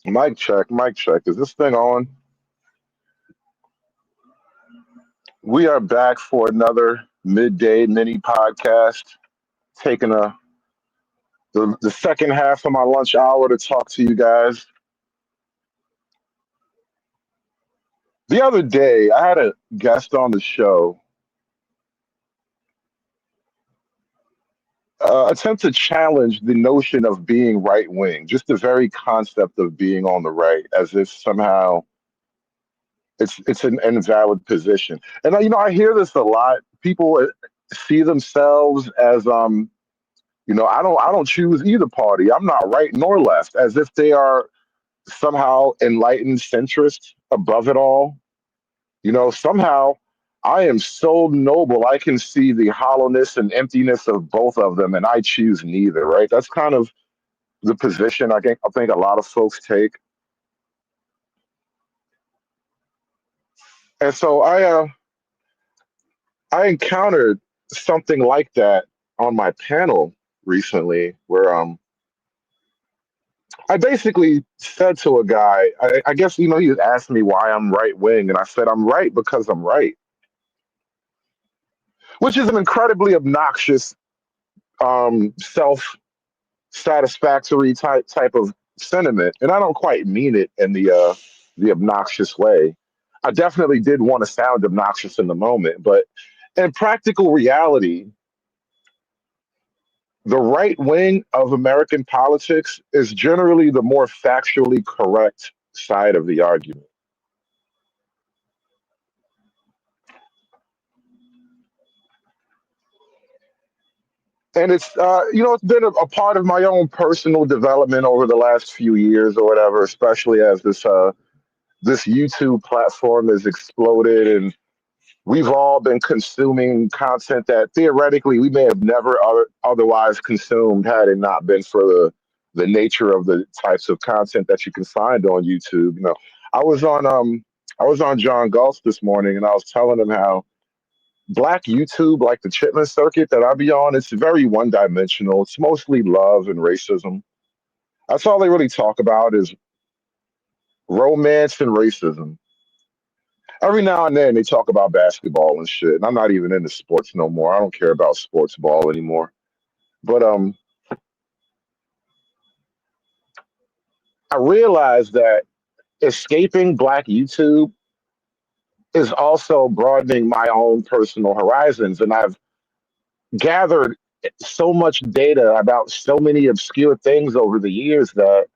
Mic check, mic check. Is this thing on? We are back for another midday mini podcast, taking the second half of my lunch hour to talk to you guys. The other day, I had a guest on the show attempt to challenge the notion of being right wing, just the very concept of being on the right, as if somehow it's an invalid position. And I hear this a lot. People see themselves as I don't choose either party. I'm not right nor left, as if they are somehow enlightened centrist above it all. Somehow I am so noble I can see the hollowness and emptiness of both of them, and I choose neither. Right? That's kind of the position I think a lot of folks take. And so I encountered something like that on my panel recently, where I basically said to a guy, I guess, he had asked me why I'm right wing, and I said, I'm right because I'm right, which is an incredibly obnoxious, self satisfactory type of sentiment. And I don't quite mean it in the obnoxious way. I definitely did want to sound obnoxious in the moment, but in practical reality, the right wing of American politics is generally the more factually correct side of the argument. And it's been a part of my own personal development over the last few years or whatever, especially as this YouTube platform has exploded, and we've all been consuming content that theoretically we may have never otherwise consumed had it not been for the nature of the types of content that you can find on YouTube. I was on I was on John Galt this morning, and I was telling him how black YouTube, like the Chitlin circuit that I be on, it's very one dimensional. It's mostly love and racism. That's all they really talk about is romance and racism. Every now and then they talk about basketball and shit, and I'm not even into sports no more. I don't care about sports ball anymore. But I realized that escaping black YouTube is also broadening my own personal horizons, and I've gathered so much data about so many obscure things over the years that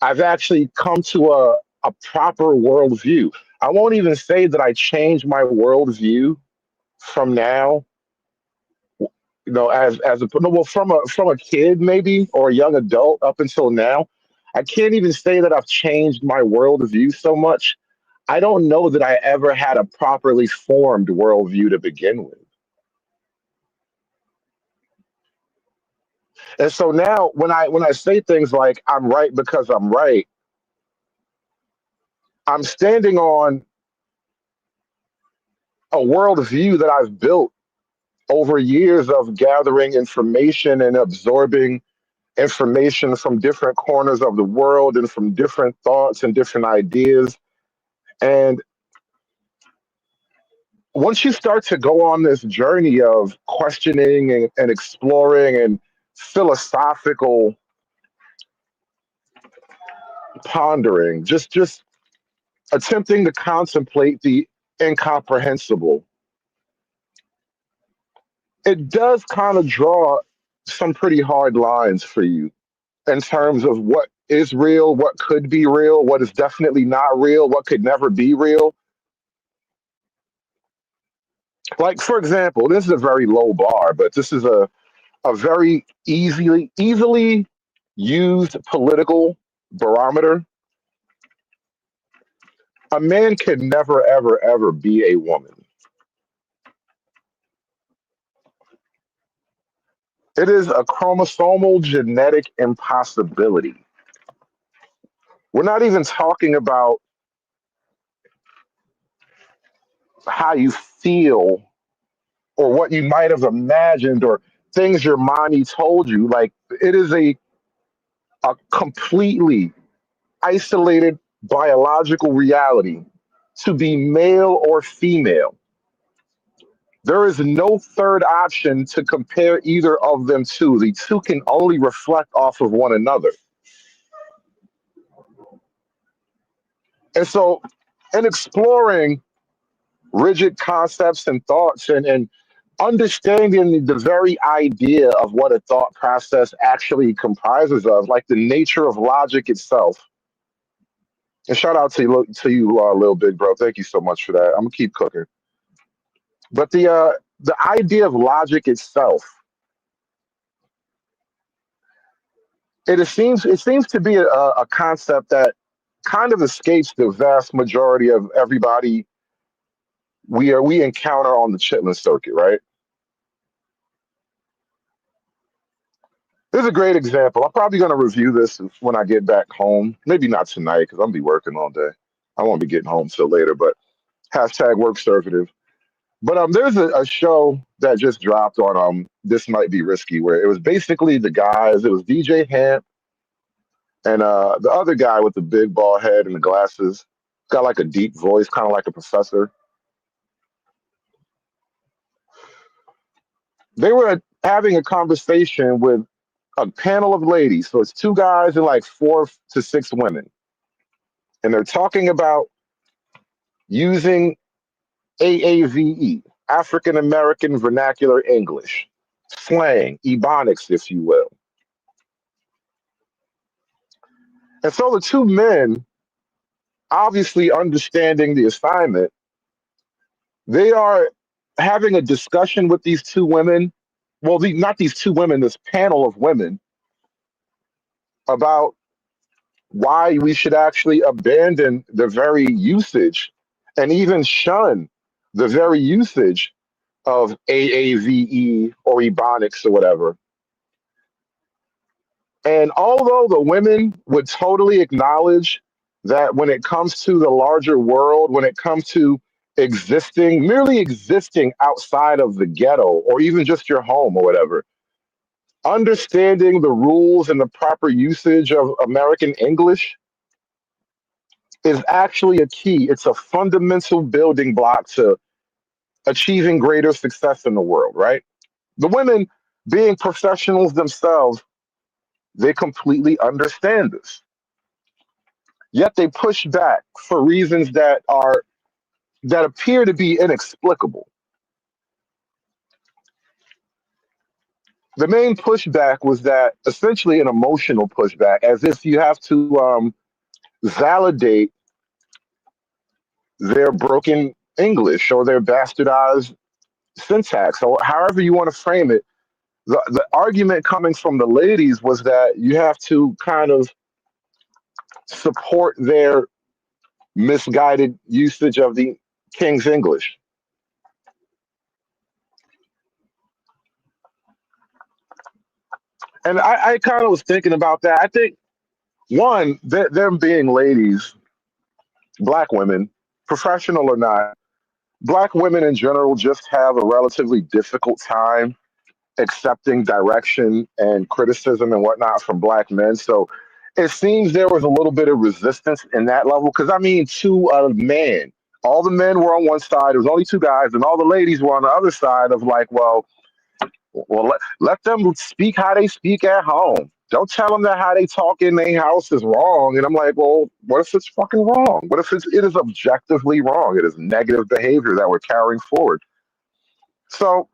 I've actually come to a proper worldview. I won't even say that I changed my worldview from now, as a no, well, from a kid maybe or a young adult up until now. I can't even say that I've changed my worldview so much. I don't know that I ever had a properly formed worldview to begin with. And so now when I say things like I'm right because I'm right, I'm standing on a worldview that I've built over years of gathering information and absorbing information from different corners of the world and from different thoughts and different ideas. And once you start to go on this journey of questioning and exploring and philosophical pondering, just attempting to contemplate the incomprehensible, it does kind of draw some pretty hard lines for you in terms of what is real, what could be real, what is definitely not real, what could never be real. Like, for example, this is a very low bar, but this is a very easily used political barometer. A man can never, ever, ever be a woman. It is a chromosomal genetic impossibility. We're not even talking about how you feel or what you might have imagined or things your mommy told you. Like, it is a completely isolated biological reality to be male or female. There is no third option to compare either of them to. The two can only reflect off of one another. And so, in exploring rigid concepts and thoughts and understanding the very idea of what a thought process actually comprises of, like the nature of logic itself. And shout out to you, Lil Big Bro. Thank you so much for that. I'm gonna keep cooking. But the idea of logic itself, it seems to be a concept that kind of escapes the vast majority of everybody we encounter on the Chitlin circuit, right? This is a great example. I'm probably going to review this when I get back home. Maybe not tonight because I'm gonna be working all day. I won't be getting home till later. But hashtag work conservative. But there's a show that just dropped on This Might Be Risky, where it was basically the guys. It was DJ Hamp and the other guy with the big bald head and the glasses. Got like a deep voice, kind of like a professor. They were having a conversation with a panel of ladies. So it's two guys and like 4 to 6 women, and they're talking about using AAVE, African American Vernacular English, slang, ebonics, if you will. And so the two men, obviously understanding the assignment, they are having a discussion with these two women. Well, not these two women, this panel of women, about why we should actually abandon the very usage and even shun the very usage of AAVE or Ebonics or whatever. And although the women would totally acknowledge that when it comes to the larger world, when it comes to existing, merely existing outside of the ghetto or even just your home or whatever, understanding the rules and the proper usage of American English is actually a key. It's a fundamental building block to achieving greater success in the world, right? The women, being professionals themselves, they completely understand this. Yet they push back for reasons that appear to be inexplicable. The main pushback was that essentially an emotional pushback, as if you have to validate their broken English or their bastardized syntax, or however you want to frame it. The argument coming from the ladies was that you have to kind of support their misguided usage of the King's English. And I kind of was thinking about that. I think, one, them being ladies, black women, professional or not, black women in general just have a relatively difficult time accepting direction and criticism and whatnot from black men. So it seems there was a little bit of resistance in that level. Because I mean, to a man, all the men were on one side. There was only two guys, and all the ladies were on the other side of like, well, let them speak how they speak at home. Don't tell them that how they talk in their house is wrong. And I'm like, well, what if it's fucking wrong? What if it is objectively wrong? It is negative behavior that we're carrying forward. So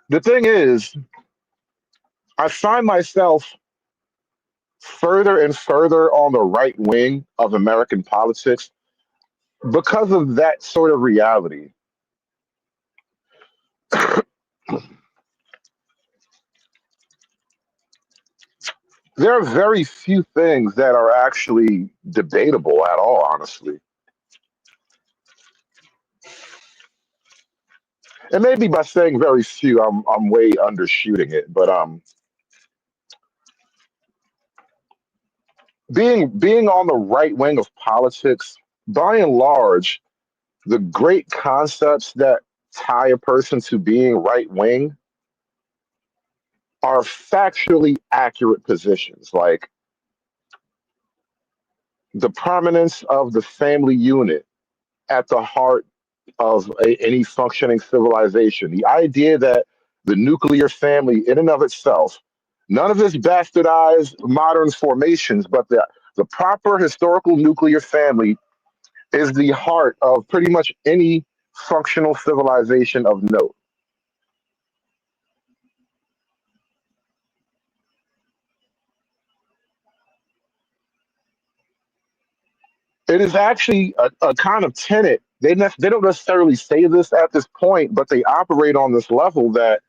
the thing is, I find myself further and further on the right wing of American politics because of that sort of reality. There are very few things that are actually debatable at all, honestly. And maybe by saying very few, I'm way undershooting it. But being on the right wing of politics, by and large, the great concepts that tie a person to being right wing are factually accurate positions. Like the prominence of the family unit at the heart of any functioning civilization. The idea that the nuclear family, in and of itself, none of its bastardized modern formations, but the proper historical nuclear family is the heart of pretty much any functional civilization of note. It is actually a kind of tenet. They don't necessarily say this at this point, but they operate on this level that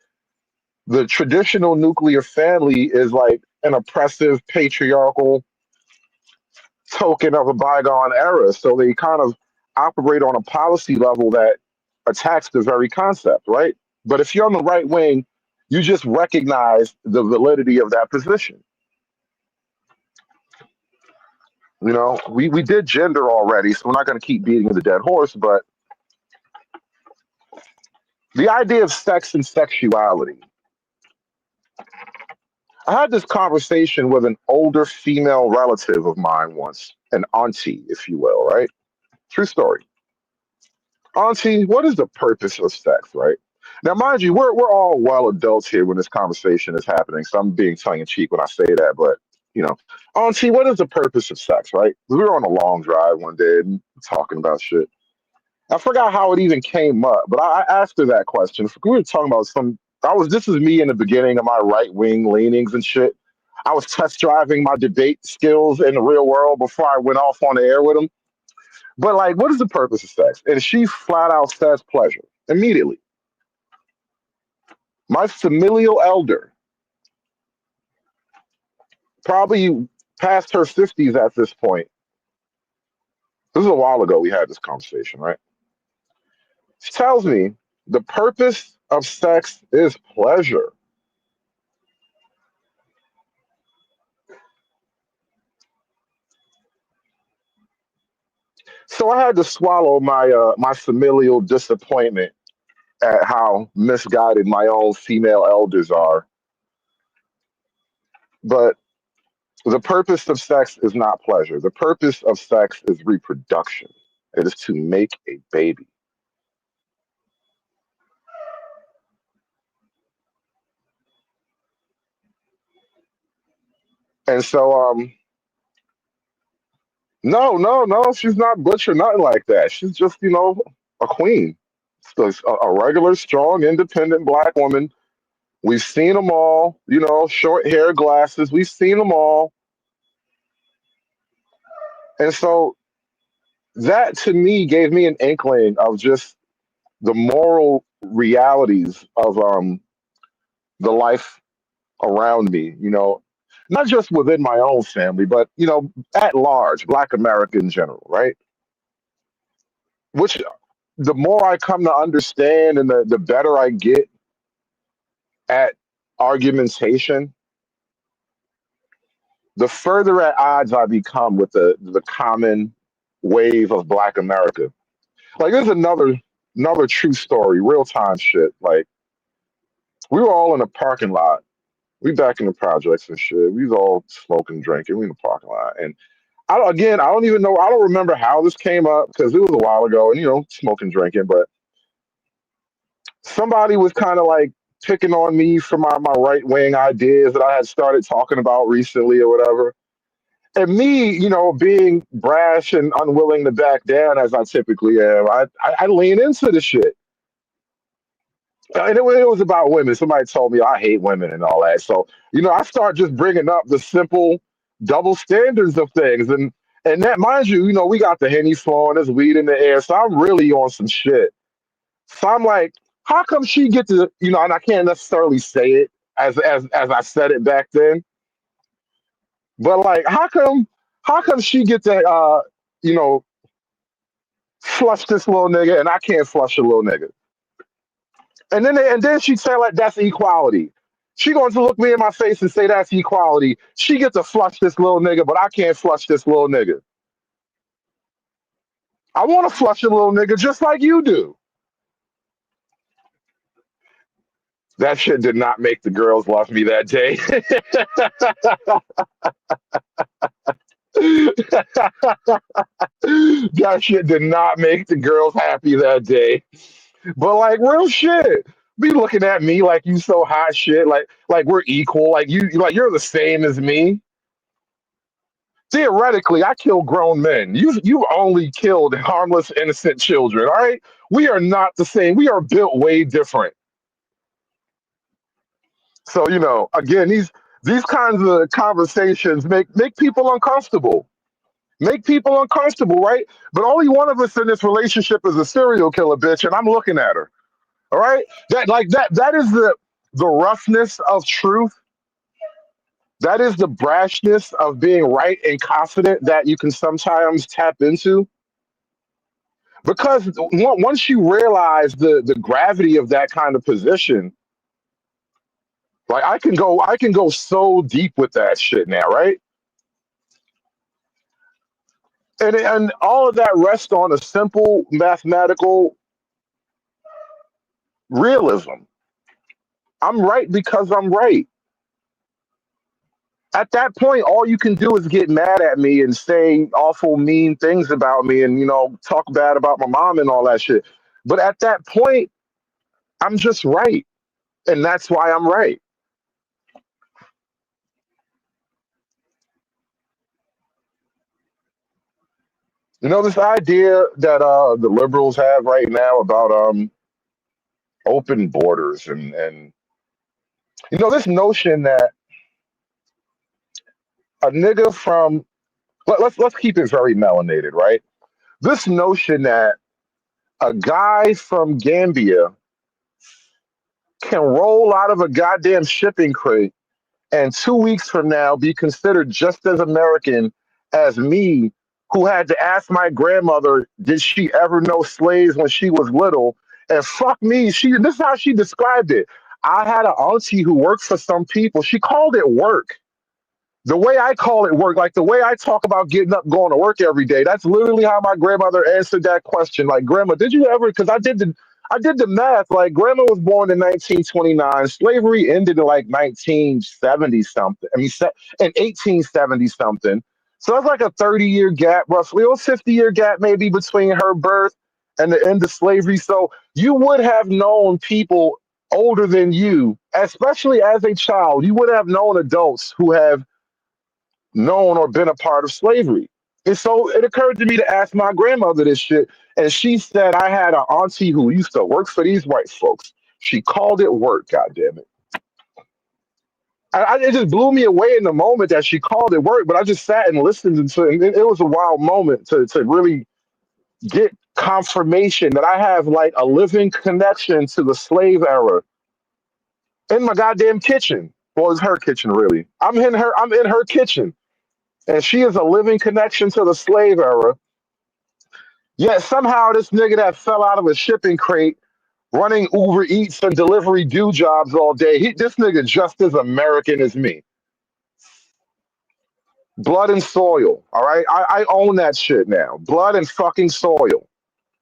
the traditional nuclear family is like an oppressive patriarchal token of a bygone era. So they kind of operate on a policy level that attacks the very concept, right? But if you're on the right wing, you just recognize the validity of that position. You know, we did gender already, so we're not going to keep beating the dead horse, but the idea of sex and sexuality. I had this conversation with an older female relative of mine once, an auntie, if you will, right? True story. Auntie, what is the purpose of sex, right? Now, mind you, we're all well adults here when this conversation is happening, so I'm being tongue in cheek when I say that, but you know, Auntie, what is the purpose of sex, right? We were on a long drive one day and talking about shit. I forgot how it even came up, but I asked her that question. We were talking about some. I was. This is me in the beginning of my right wing leanings and shit. I was test driving my debate skills in the real world before I went off on the air with them. But like, what is the purpose of sex? And she flat out says pleasure immediately. My familial elder, probably past her 50s at this point. This is a while ago we had this conversation, right? She tells me the purpose of sex is pleasure. So I had to swallow my familial disappointment at how misguided my own female elders are. But the purpose of sex is not pleasure. The purpose of sex is reproduction. It is to make a baby. And so, no, no, no, she's not butch or nothing like that. She's just, a queen. Just a regular, strong, independent black woman. We've seen them all, short hair, glasses. We've seen them all. And so that to me gave me an inkling of just the moral realities of the life around me, not just within my own family, but, at large, Black America in general, right? Which the more I come to understand and the better I get at argumentation, the further at odds I become with the common wave of Black America. Like there's another true story, real time shit. Like we were all in a parking lot. We back in the projects and shit. We was all smoking, drinking. We in the parking lot, and I don't even know. I don't remember how this came up because it was a while ago, and smoking, drinking. But somebody was kind of like picking on me for my right wing ideas that I had started talking about recently or whatever. And me, being brash and unwilling to back down as I typically am, I lean into the shit. And it was about women. Somebody told me I hate women and all that. So, I start just bringing up the simple double standards of things. And that, mind you, we got the Henny flowing, there's weed in the air. So I'm really on some shit. So I'm like, how come she get to, and I can't necessarily say it as I said it back then, but like, how come she get to, you know, flush this little nigga and I can't flush a little nigga? And then she'd say like that's equality. She going to look me in my face and say that's equality. She gets to flush this little nigga, but I can't flush this little nigga. I want to flush a little nigga just like you do. That shit did not make the girls love me that day. That shit did not make the girls happy that day. But like real shit. Be looking at me like you so hot shit, like we're equal, like like you're the same as me. Theoretically, I kill grown men. You only killed harmless, innocent children. All right, we are not the same. We are built way different. So again, these kinds of conversations make people uncomfortable. Make people uncomfortable, right? But only one of us in this relationship is a serial killer, bitch, and I'm looking at her. All right, that is the roughness of truth. That is the brashness of being right and confident that you can sometimes tap into. Because once you realize the gravity of that kind of position, like I can go so deep with that shit now, right? And all of that rests on a simple mathematical realism. I'm right because I'm right. At that point, all you can do is get mad at me and say awful, mean things about me, and talk bad about my mom and all that shit. But at that point, I'm just right, and that's why I'm right. This idea that the liberals have right now about open borders and this notion that a nigga from let's keep it very melanated, right? This notion that a guy from Gambia can roll out of a goddamn shipping crate and 2 weeks from now be considered just as American as me, who had to ask my grandmother, did she ever know slaves when she was little? And fuck me, this is how she described it. I had an auntie who worked for some people. She called it work. The way I call it work, like the way I talk about getting up, going to work every day, that's literally how my grandmother answered that question. Like, grandma, did you ever? Because I did the math. Like, grandma was born in 1929. Slavery ended in like 1970 something. I mean, in 1870 something. So that's like a 30-year gap, roughly, or 50-year gap maybe between her birth and the end of slavery. So you would have known people older than you, especially as a child. You would have known adults who have known or been a part of slavery. And so it occurred to me to ask my grandmother this shit. And she said I had an auntie who used to work for these white folks. She called it work, God damn it. It just blew me away in the moment that she called it work, but I just sat and listened to it. And it was a wild moment to really get confirmation that I have like a living connection to the slave era in my goddamn kitchen. Well, it's her kitchen, really. I'm in her kitchen. And she is a living connection to the slave era. Yet somehow this nigga that fell out of a shipping crate running Uber Eats and delivery do jobs all day, this nigga just as American as me. Blood and soil, all right? I own that shit now. Blood and fucking soil.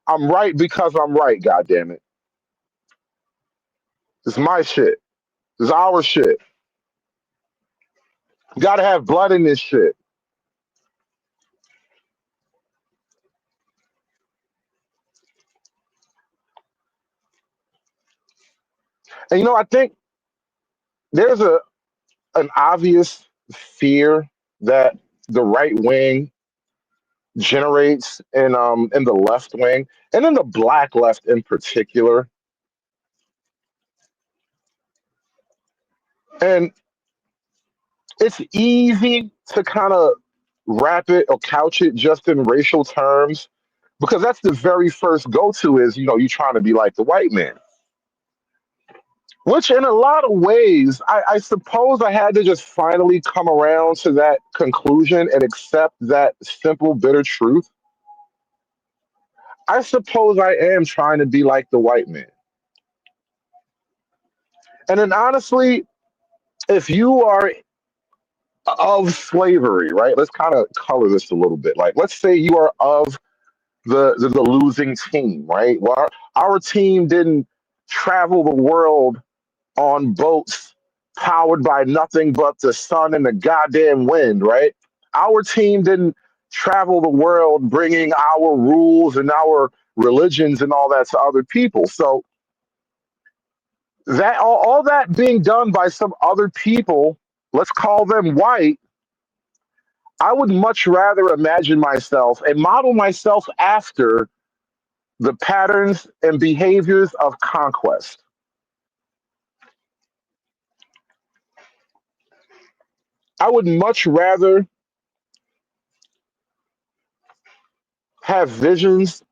I'm right because I'm right, God damn it. It's my shit. It's our shit. You gotta have blood in this shit. And I think there's an obvious fear that the right wing generates in the left wing and in the black left in particular. And it's easy to kind of wrap it or couch it just in racial terms because that's the very first go-to is you trying to be like the white man, which in a lot of ways I suppose I had to just finally come around to that conclusion and accept that simple bitter truth. I suppose I am trying to be like the white man. And then honestly, if you are of slavery, right? Let's kind of color this a little bit. Like, let's say you are of the losing team, right? Well, our team didn't travel the world on boats powered by nothing but the sun and the goddamn wind, right? our team didn't travel the world bringing our rules and our religions and all that to other people. So that all that being done by some other people, let's call them white, I would much rather imagine myself and model myself after the patterns and behaviors of conquest. I would much rather have visions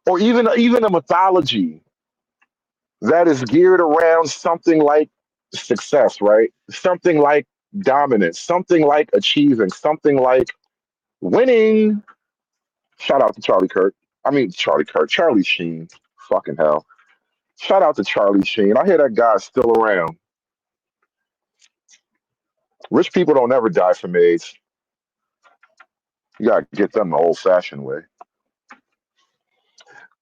or even a mythology that is geared around something like success, right? Something like dominance, something like achieving, something like winning. Shout out to Charlie Kirk. I mean Charlie Kirk, Charlie Sheen. Fucking hell. Shout out to Charlie Sheen. I hear that guy's still around. Rich people don't ever die from AIDS. You gotta get them the old fashioned way.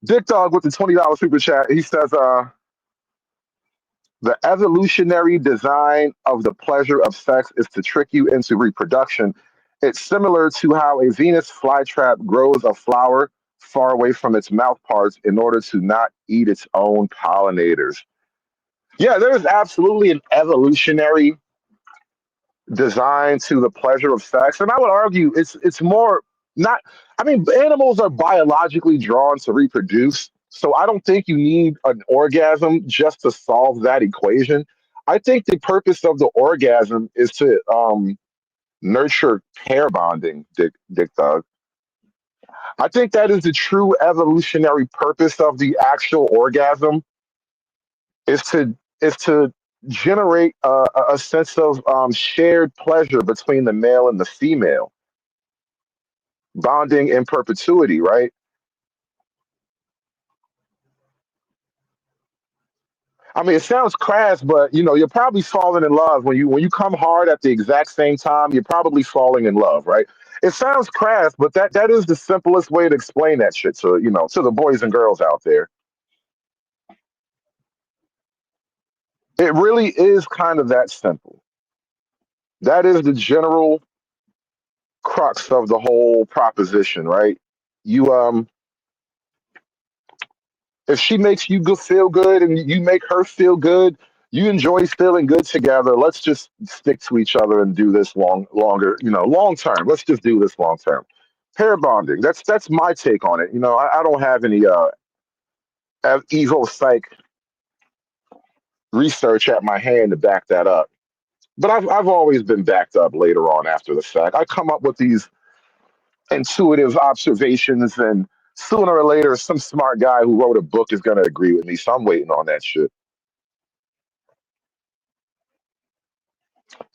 Dick Dog with the $20 super chat. He says, the evolutionary design of the pleasure of sex is to trick you into reproduction. It's similar to how a Venus flytrap grows a flower far away from its mouth parts in order to not eat its own pollinators. Yeah, there's absolutely an evolutionary design to the pleasure of sex, and I would argue it's more not. I mean, animals are biologically drawn to reproduce, so I don't think you need an orgasm just to solve that equation. I think the purpose of the orgasm is to nurture pair bonding. Dick Dog. I think that is the true evolutionary purpose of the actual orgasm is to generate a sense of shared pleasure between the male and the female, bonding in perpetuity, right? I mean, it sounds crass, but you're probably falling in love when you come hard at the exact same time. You're probably falling in love, right? It sounds crass, but that is the simplest way to explain that shit to the boys and girls out there. It really is kind of that simple. That is the general crux of the whole proposition, right? You If she makes you feel good and you make her feel good, you enjoy feeling good together. Let's just stick to each other and do this longer, long term. Let's just do this long term. Pair bonding. That's my take on it. I don't have any evil psych research at my hand to back that up. But I've always been backed up later on after the fact. I come up with these intuitive observations, and sooner or later, some smart guy who wrote a book is going to agree with me. So I'm waiting on that shit.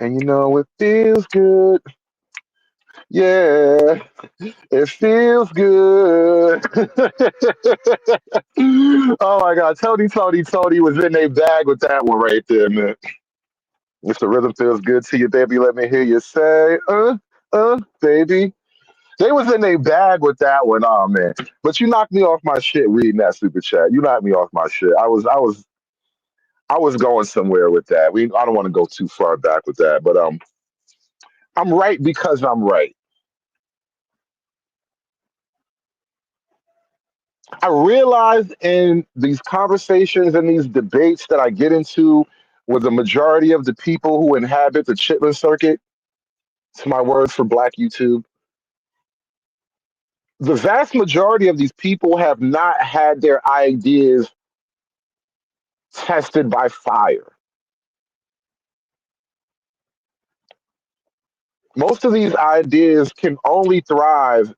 And it feels good. Yeah, it feels good. Oh my God. Tony was in a bag with that one right there, man. If the rhythm feels good to you, baby, let me hear you say, baby. They was in a bag with that one. Oh man. But you knocked me off my shit reading that super chat. You knocked me off my shit. I was going somewhere with that. I don't want to go too far back with that, but I'm right because I'm right. I realize in these conversations and these debates that I get into with the majority of the people who inhabit the Chitlin circuit, to my words for Black YouTube, the vast majority of these people have not had their ideas tested by fire. Most of these ideas can only thrive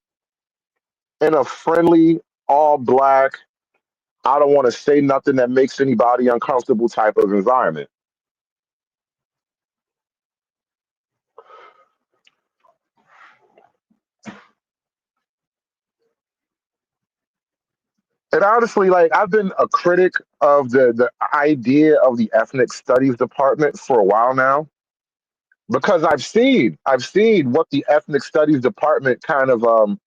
in a friendly, all black, I don't want to say nothing that makes anybody uncomfortable type of environment. And honestly, like I've been a critic of the idea of the ethnic studies department for a while now because I've seen what the ethnic studies department kind of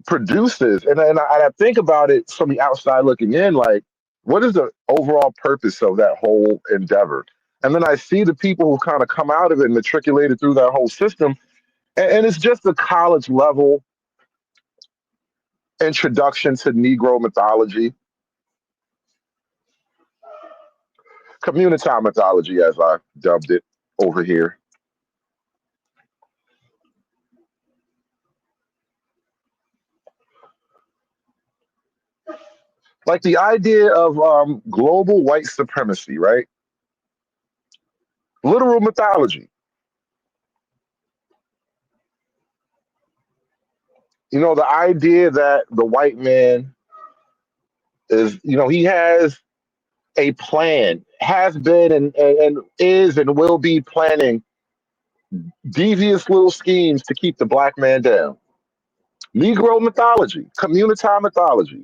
produces, and I think about it from the outside looking in, like what is the overall purpose of that whole endeavor? And then I see the people who kind of come out of it and matriculated through that whole system. And it's just a college level introduction to Negro mythology, community mythology, as I dubbed it over here. Like the idea of global white supremacy, right? Literal mythology. You know, the idea that the white man is, you know, he has a plan, has been and is and will be planning devious little schemes to keep the black man down. Negro mythology, community mythology.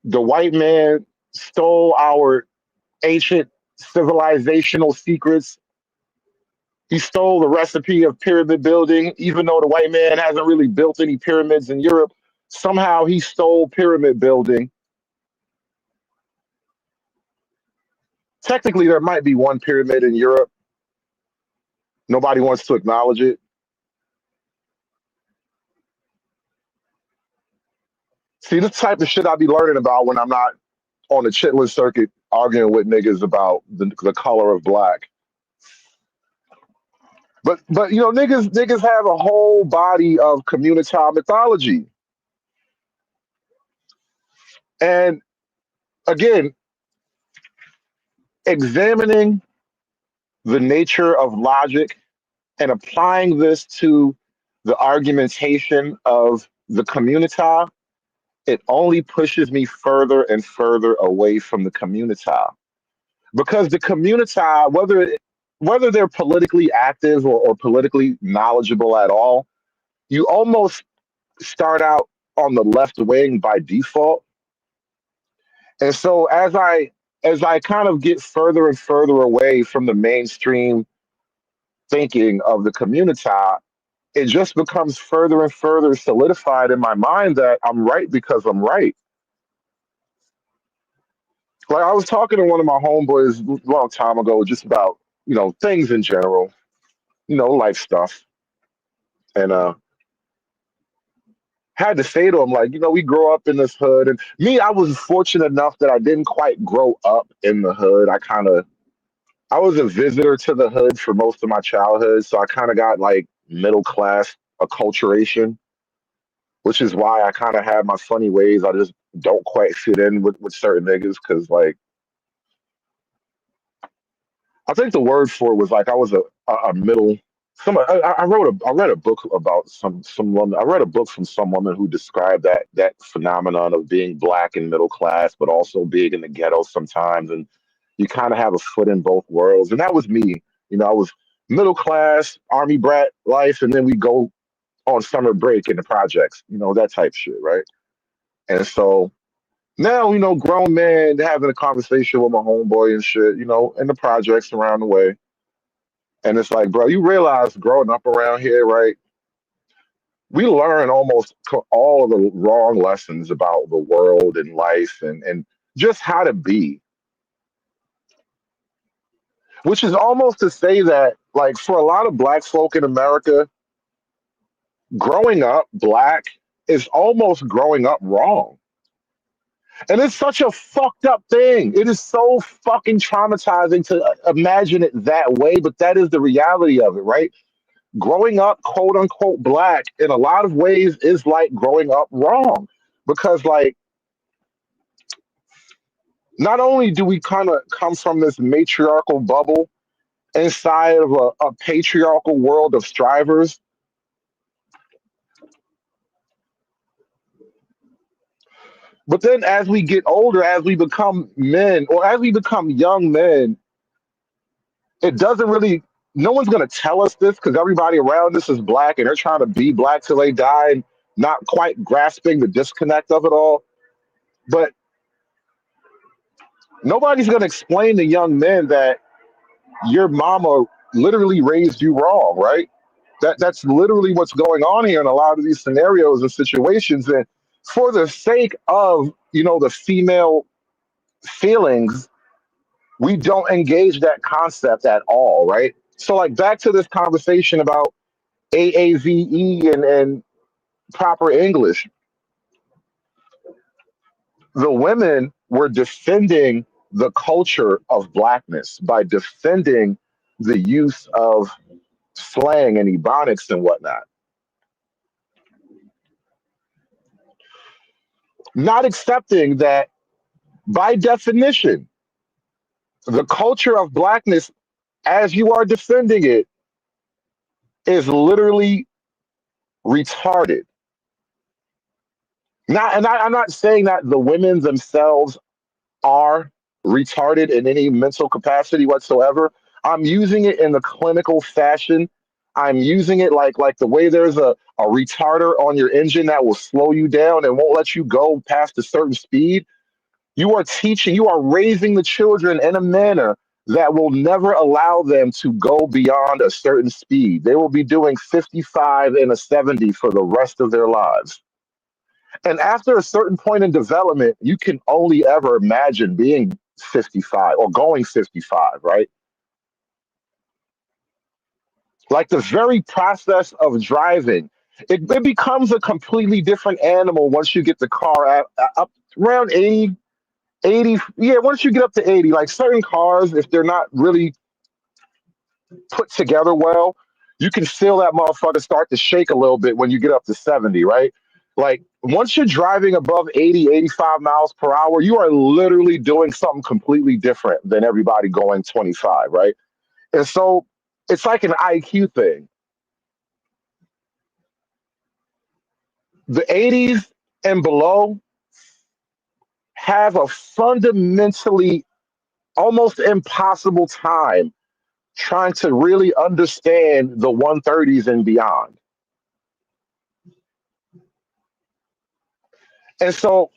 The white man stole our ancient civilizational secrets. He stole the recipe of pyramid building, even though the white man hasn't really built any pyramids in Europe. Somehow he stole pyramid building. Technically, there might be one pyramid in Europe. Nobody wants to acknowledge it. See, this type of shit I be learning about when I'm not on the Chitlin circuit arguing with niggas about the color of black. But you know, niggas have a whole body of community mythology. And again, examining the nature of logic and applying this to the argumentation of the community, it only pushes me further and further away from the community. Because the community, whether they're politically active or politically knowledgeable at all, you almost start out on the left wing by default. And so as I kind of get further and further away from the mainstream thinking of the community, it just becomes further and further solidified in my mind that I'm right because I'm right. Like I was talking to one of my homeboys a long time ago, just about things in general, life stuff, and had to say to him like, we grow up in this hood, and me, I was fortunate enough that I didn't quite grow up in the hood. I was a visitor to the hood for most of my childhood, so I kind of got like middle class acculturation, which is why I kind of have my funny ways. I just don't quite fit in with certain niggas because, like, I think the word for it was like I was a middle. I read a book about some woman. I read a book from some woman who described that phenomenon of being black and middle class, but also being in the ghetto sometimes, and you kind of have a foot in both worlds. And that was me. I was middle class, army brat life, and then we go on summer break in the projects. That type shit, right? And so now, grown man having a conversation with my homeboy and shit, in the projects around the way. And it's like, bro, you realize growing up around here, right? We learn almost all of the wrong lessons about the world and life and just how to be, which is almost to say that, like, for a lot of black folk in America, growing up black is almost growing up wrong. And it's such a fucked up thing. It is so fucking traumatizing to imagine it that way, but that is the reality of it, right? Growing up, quote unquote, black in a lot of ways is like growing up wrong. Because, like, not only do we kind of come from this matriarchal bubble inside of a patriarchal world of strivers, but then as we get older, as we become men, or as we become young men, it doesn't really, no one's going to tell us this because everybody around us is black and they're trying to be black till they die and not quite grasping the disconnect of it all. But nobody's going to explain to young men that your mama literally raised you wrong, right? That's literally what's going on here in a lot of these scenarios and situations. And for the sake of, the female feelings, we don't engage that concept at all, right? So, like, back to this conversation about AAVE and proper English, the women were defending the culture of blackness by defending the use of slang and ebonics and whatnot, not accepting that by definition, the culture of blackness, as you are defending it, is literally retarded. I'm not saying that the women themselves are retarded in any mental capacity whatsoever. I'm using it in the clinical fashion. I'm using it like the way there's a retarder on your engine that will slow you down and won't let you go past a certain speed. You are raising the children in a manner that will never allow them to go beyond a certain speed. They will be doing 55 and a 70 for the rest of their lives. And after a certain point in development, you can only ever imagine being 55 or going 55, right? Like the very process of driving, it becomes a completely different animal once you get the car up around 80. Yeah, once you get up to 80, like certain cars, if they're not really put together well, you can feel that motherfucker start to shake a little bit when you get up to 70, right? Like once you're driving above 80, 85 miles per hour, you are literally doing something completely different than everybody going 25, right? And so it's like an IQ thing. The 80s and below have a fundamentally almost impossible time trying to really understand the 130s and beyond. And so,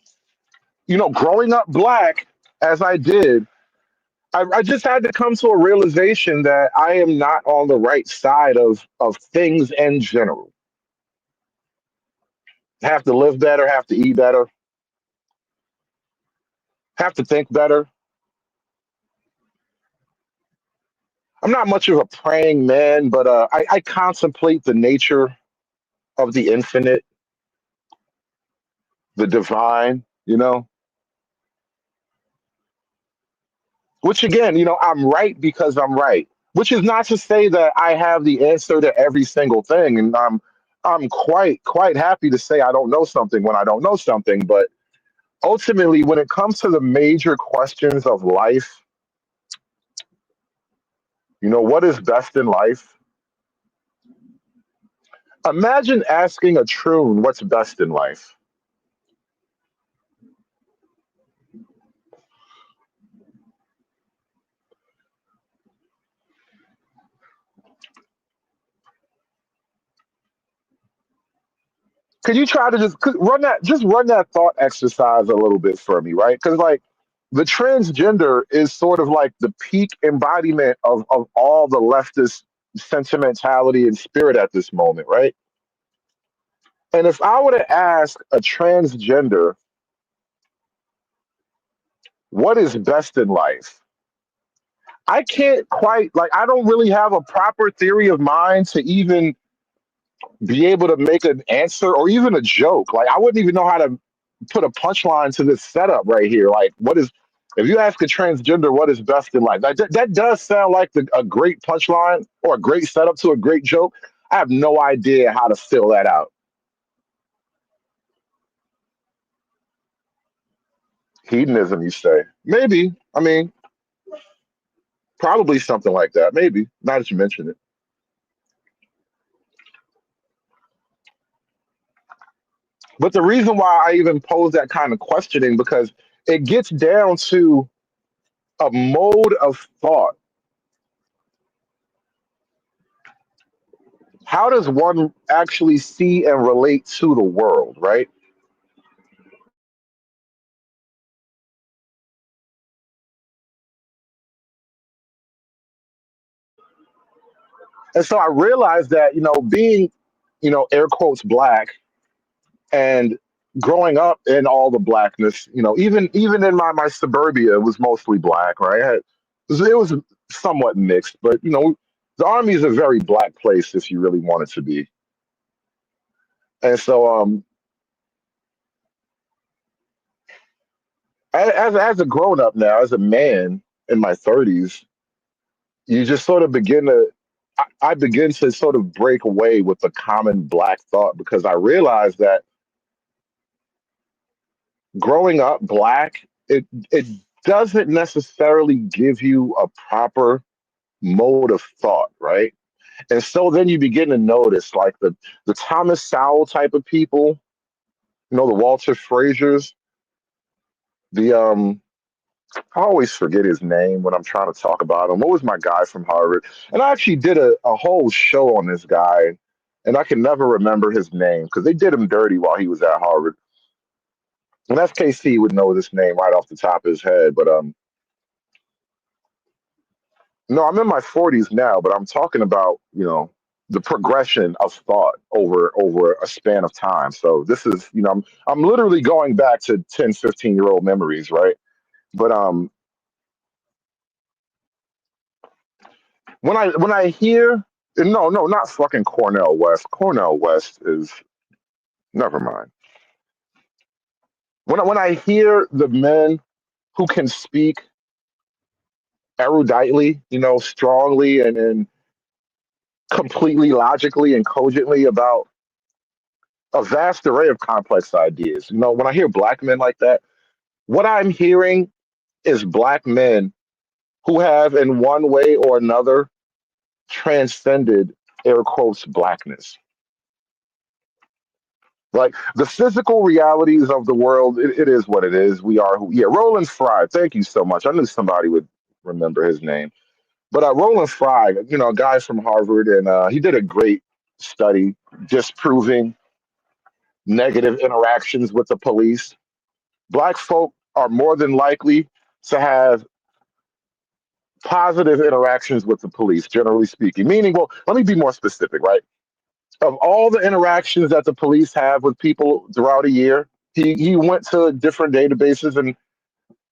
growing up black as I did, I just had to come to a realization that I am not on the right side of things in general. Have to live better, have to eat better, have to think better. I'm not much of a praying man, but I contemplate the nature of the infinite, the divine, which again, I'm right because I'm right, which is not to say that I have the answer to every single thing. And I'm quite happy to say I don't know something when I don't know something. But ultimately, when it comes to the major questions of life, what is best in life? Imagine asking a troon what's best in life. Could you try to run that thought exercise a little bit for me, right? Because like the transgender is sort of like the peak embodiment of all the leftist sentimentality and spirit at this moment, right? And if I were to ask a transgender what is best in life, I can't quite like I don't really have a proper theory of mind to even be able to make an answer or even a joke. Like I wouldn't even know how to put a punchline to this setup right here. Like, what is if you ask a transgender what is best in life? That does sound like a great punchline or a great setup to a great joke. I have no idea how to fill that out. Hedonism, you say? Maybe. I mean, probably something like that. Maybe. Now that you mention it. But the reason why I even pose that kind of questioning because it gets down to a mode of thought. How does one actually see and relate to the world, right? And so I realized that, being, air quotes black and growing up in all the blackness, even in my suburbia, it was mostly black, right? It was somewhat mixed, but the army is a very black place if you really want it to be. And so, as a grown up now, as a man in my 30s, you just sort of begin to. I begin to sort of break away with the common black thought because I realize that growing up black, it doesn't necessarily give you a proper mode of thought, right? And so then you begin to notice like the Thomas Sowell type of people, the Walter Frazier's, the I always forget his name when I'm trying to talk about him. What was my guy from Harvard? And I actually did a whole show on this guy, and I can never remember his name because they did him dirty while he was at Harvard. And FKC would know this name right off the top of his head, but no, I'm in my 40s now, but I'm talking about, the progression of thought over a span of time. So this is, I'm literally going back to 10, 15-year-old memories, right? But when I hear no, no, not fucking Cornell West. Cornell West is never mind. When I hear the men who can speak eruditely, strongly and completely logically and cogently about a vast array of complex ideas. When I hear black men like that, what I'm hearing is black men who have, in one way or another, transcended air quotes blackness. Like the physical realities of the world, it is what it is. We are who, yeah. Roland Fry, thank you so much. I knew somebody would remember his name, but Roland Fry, a guy from Harvard, and he did a great study disproving negative interactions with the police. Black folk are more than likely to have positive interactions with the police, generally speaking. Meaning, well, let me be more specific, right? Of all the interactions that the police have with people throughout a year, he went to different databases and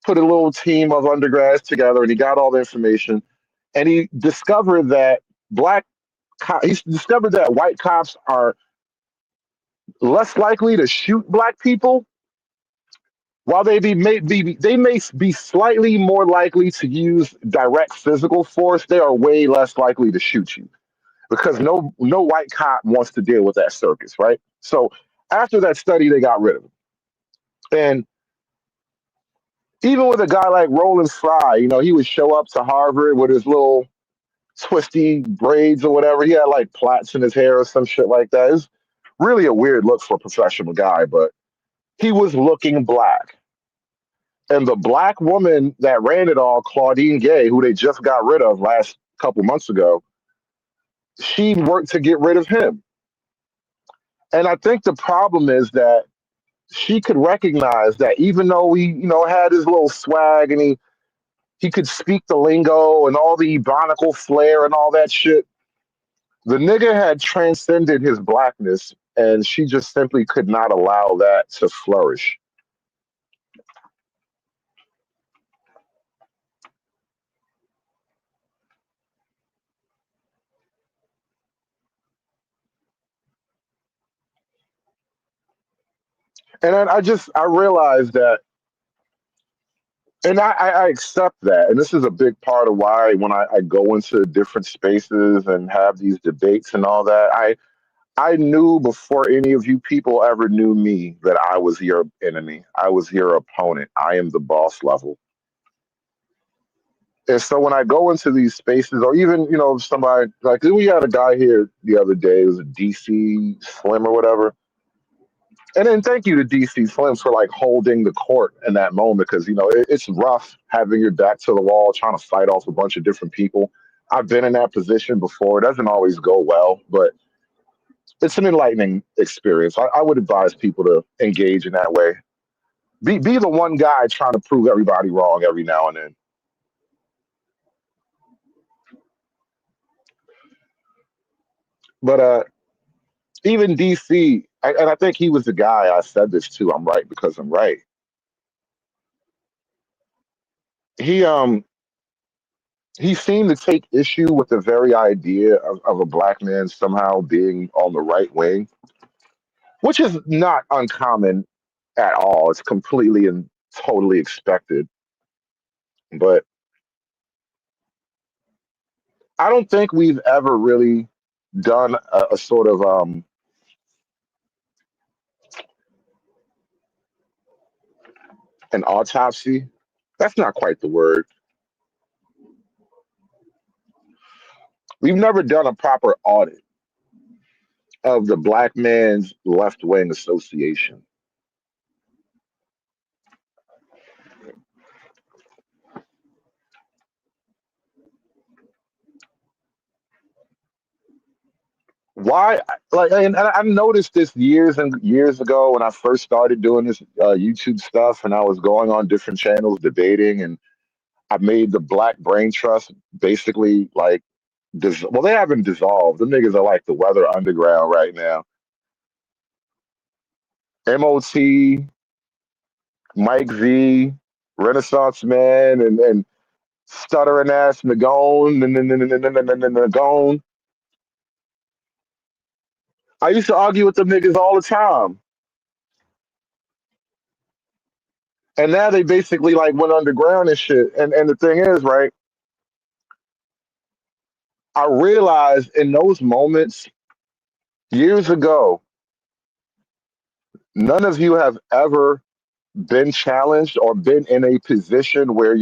put a little team of undergrads together, and he got all the information, and he discovered that he discovered that white cops are less likely to shoot black people, while they may be slightly more likely to use direct physical force. They are way less likely to shoot you because no white cop wants to deal with that circus, right? So after that study, they got rid of him. And even with a guy like Roland Fry, he would show up to Harvard with his little twisty braids or whatever. He had like plaits in his hair or some shit like that. It's really a weird look for a professional guy, but he was looking black. And the black woman that ran it all, Claudine Gay, who they just got rid of last couple months ago, she worked to get rid of him. And I think the problem is that she could recognize that even though he, had his little swag and he could speak the lingo and all the ebonical flair and all that shit, the nigga had transcended his blackness, and she just simply could not allow that to flourish. And then I realized that, and I accept that. And this is a big part of why when I go into different spaces and have these debates and all that, I knew before any of you people ever knew me that I was your enemy. I was your opponent. I am the boss level. And so when I go into these spaces, or even, somebody like we had a guy here the other day, it was a DC Slim or whatever. And then thank you to DC Slim for like holding the court in that moment because, it's rough having your back to the wall, trying to fight off a bunch of different people. I've been in that position before. It doesn't always go well, but it's an enlightening experience. I would advise people to engage in that way. Be the one guy trying to prove everybody wrong every now and then. But even DC, and I think he was the guy I said this to. I'm right because I'm right. He um he seemed to take issue with the very idea of a black man somehow being on the right wing, which is not uncommon at all. It's completely and totally expected. But I don't think we've ever really done a sort of an autopsy. That's not quite the word. We've never done a proper audit of the black man's left wing association. Why? Like, and I noticed this years and years ago when I first started doing this YouTube stuff, and I was going on different channels debating, and I made the Black Brain Trust basically like, well, they haven't dissolved. The niggas are like the Weather Underground right now. MOT, Mike Z, Renaissance Man, and stuttering ass Nagone, Nagone. I used to argue with them niggas all the time. And now they basically like went underground and shit. And the thing is, right, I realized in those moments years ago, none of you have ever been challenged or been in a position where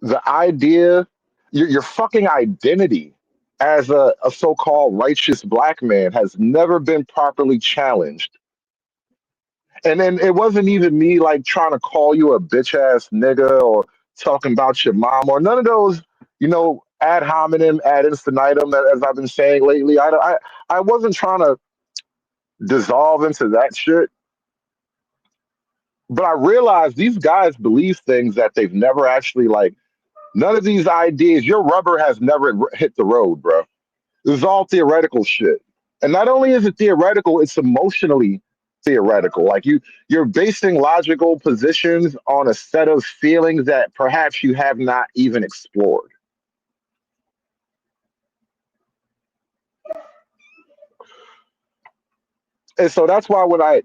the idea, your fucking identity as a so-called righteous black man has never been properly challenged. And then it wasn't even me like trying to call you a bitch ass nigga or talking about your mom or none of those, ad hominem, ad infinitum, as I've been saying lately. I wasn't trying to dissolve into that shit, but I realized these guys believe things that they've never actually like. None of these ideas, your rubber has never hit the road, bro. This is all theoretical shit. And not only is it theoretical, it's emotionally theoretical. Like you're basing logical positions on a set of feelings that perhaps you have not even explored. And so that's why when I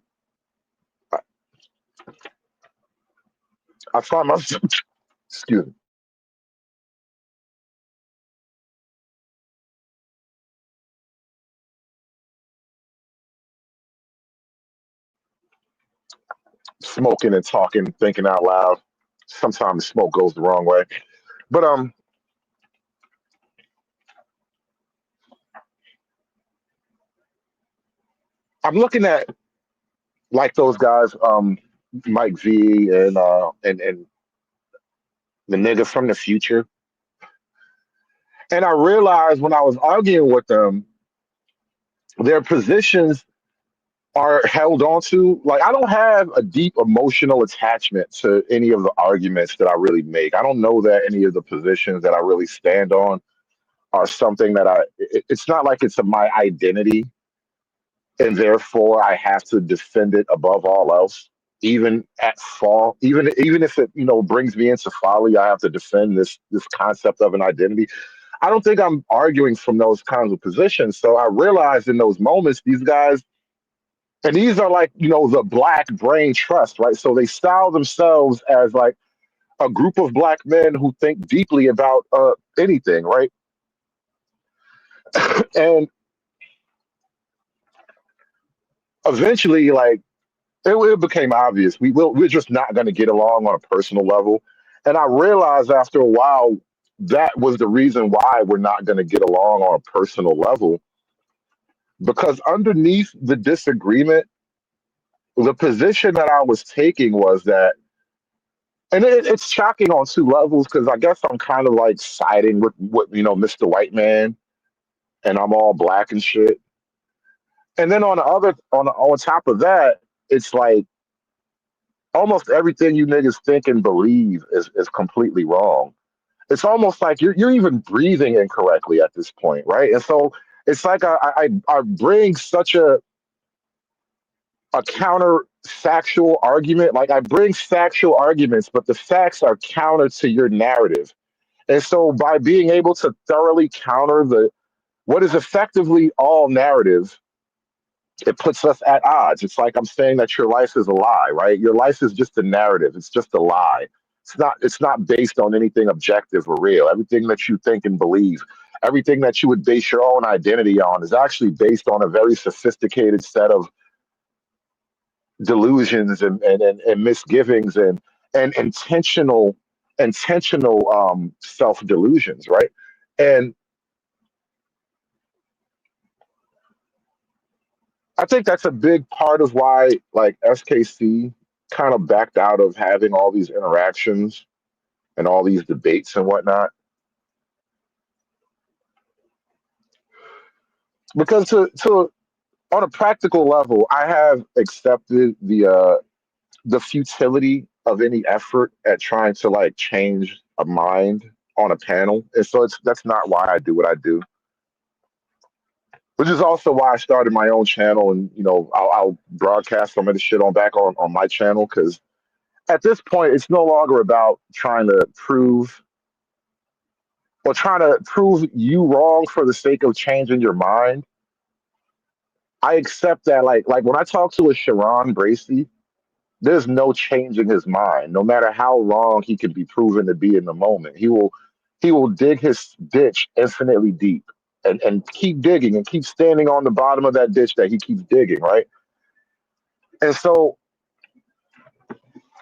find myself excuse me, smoking and talking, thinking out loud. Sometimes smoke goes the wrong way. But I'm looking at like those guys, Mike V and the nigga from the future. And I realized when I was arguing with them, their positions are held on to. Like, I don't have a deep emotional attachment to any of the arguments that I really make. I don't know that any of the positions that I really stand on are something that it's not like it's my identity and therefore I have to defend it above all else. Even at fall, even if it brings me into folly, I have to defend this concept of an identity. I don't think I'm arguing from those kinds of positions. So I realized in those moments, these guys, and these are like, the black brain trust, right? So they style themselves as like a group of black men who think deeply about anything, right? And eventually, like, it became obvious we're just not going to get along on a personal level. And I realized after a while that was the reason why we're not going to get along on a personal level, because underneath the disagreement, the position that I was taking was that, and it's shocking on two levels because I guess I'm kind of like siding with Mr. White Man, and I'm all black and shit. And then on top of that, it's like almost everything you niggas think and believe is completely wrong. It's almost like you're even breathing incorrectly at this point, right? And so it's like I bring such a counter factual argument. Like I bring factual arguments, but the facts are counter to your narrative. And so by being able to thoroughly counter the what is effectively all narrative, it puts us at odds. It's like I'm saying that your life is a lie, right? Your life is just a narrative. It's just a lie. It's not based on anything objective or real. Everything that you think and believe, everything that you would base your own identity on is actually based on a very sophisticated set of delusions and misgivings and intentional self delusions, right? And I think that's a big part of why like SKC kind of backed out of having all these interactions and all these debates and whatnot. Because to on a practical level, I have accepted the futility of any effort at trying to like change a mind on a panel. And so it's that's not why I do what I do. Which is also why I started my own channel, and I'll broadcast some of the shit on back on my channel because at this point it's no longer about trying to prove you wrong for the sake of changing your mind. I accept that like when I talk to a Sharon Bracey, there's no changing his mind. No matter how wrong he can be proven to be in the moment, he will dig his ditch infinitely deep and keep digging and keep standing on the bottom of that ditch that he keeps digging, right? And so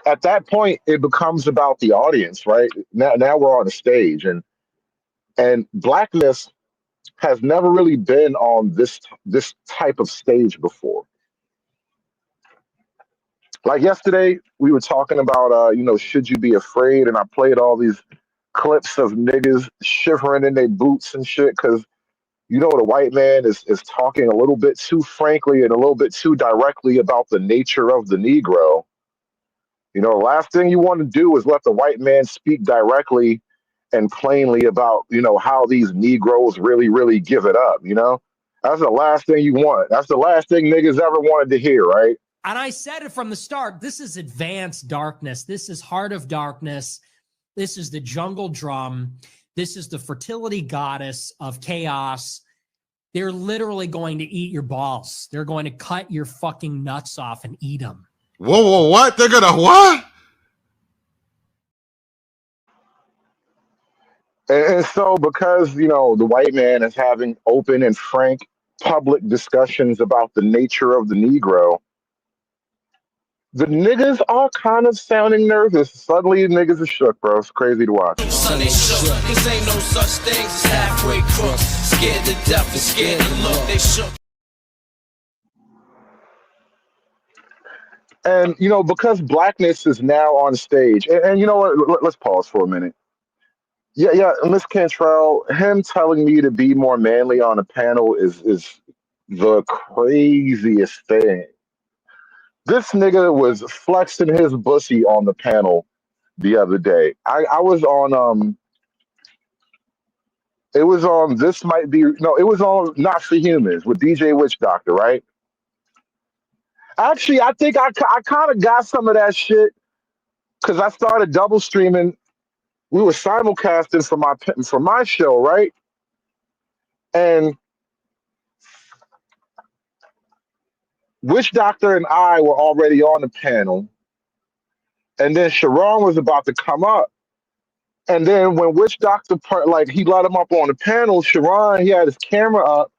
at that point, it becomes about the audience, right? Now we're on the stage, and blackness has never really been on this type of stage before. Like yesterday, we were talking about should you be afraid? And I played all these clips of niggas shivering in their boots and shit because the white man is talking a little bit too frankly and a little bit too directly about the nature of the Negro. The last thing you want to do is let the white man speak directly and plainly about, how these Negroes really, really give it up. That's the last thing you want. That's the last thing niggas ever wanted to hear, right? And I said it from the start. This is advanced darkness. This is heart of darkness. This is the jungle drum. This is the fertility goddess of chaos. They're literally going to eat your balls. They're going to cut your fucking nuts off and eat them. Whoa, what? They're gonna what? And so because, the white man is having open and frank public discussions about the nature of the Negro, the niggas are kind of sounding nervous. Suddenly, niggas are shook, bro. It's crazy to watch. Son, they shook, cause ain't no such things as halfway crooks. Scared to death and scared to look, they shook. And, because blackness is now on stage, and you know what, let's pause for a minute. Yeah, Miss Cantrell, him telling me to be more manly on a panel is the craziest thing. This nigga was flexing his bussy on the panel the other day. I was on it was on This Might Be no, it was on Not for Humans with DJ Witch Doctor, right? Actually, I think I kind of got some of that shit because I started double streaming. We were simulcasting for my show, right? And Witch Doctor and I were already on the panel, and then Sharon was about to come up. And then when Witch Doctor he let him up on the panel, Sharon, he had his camera up,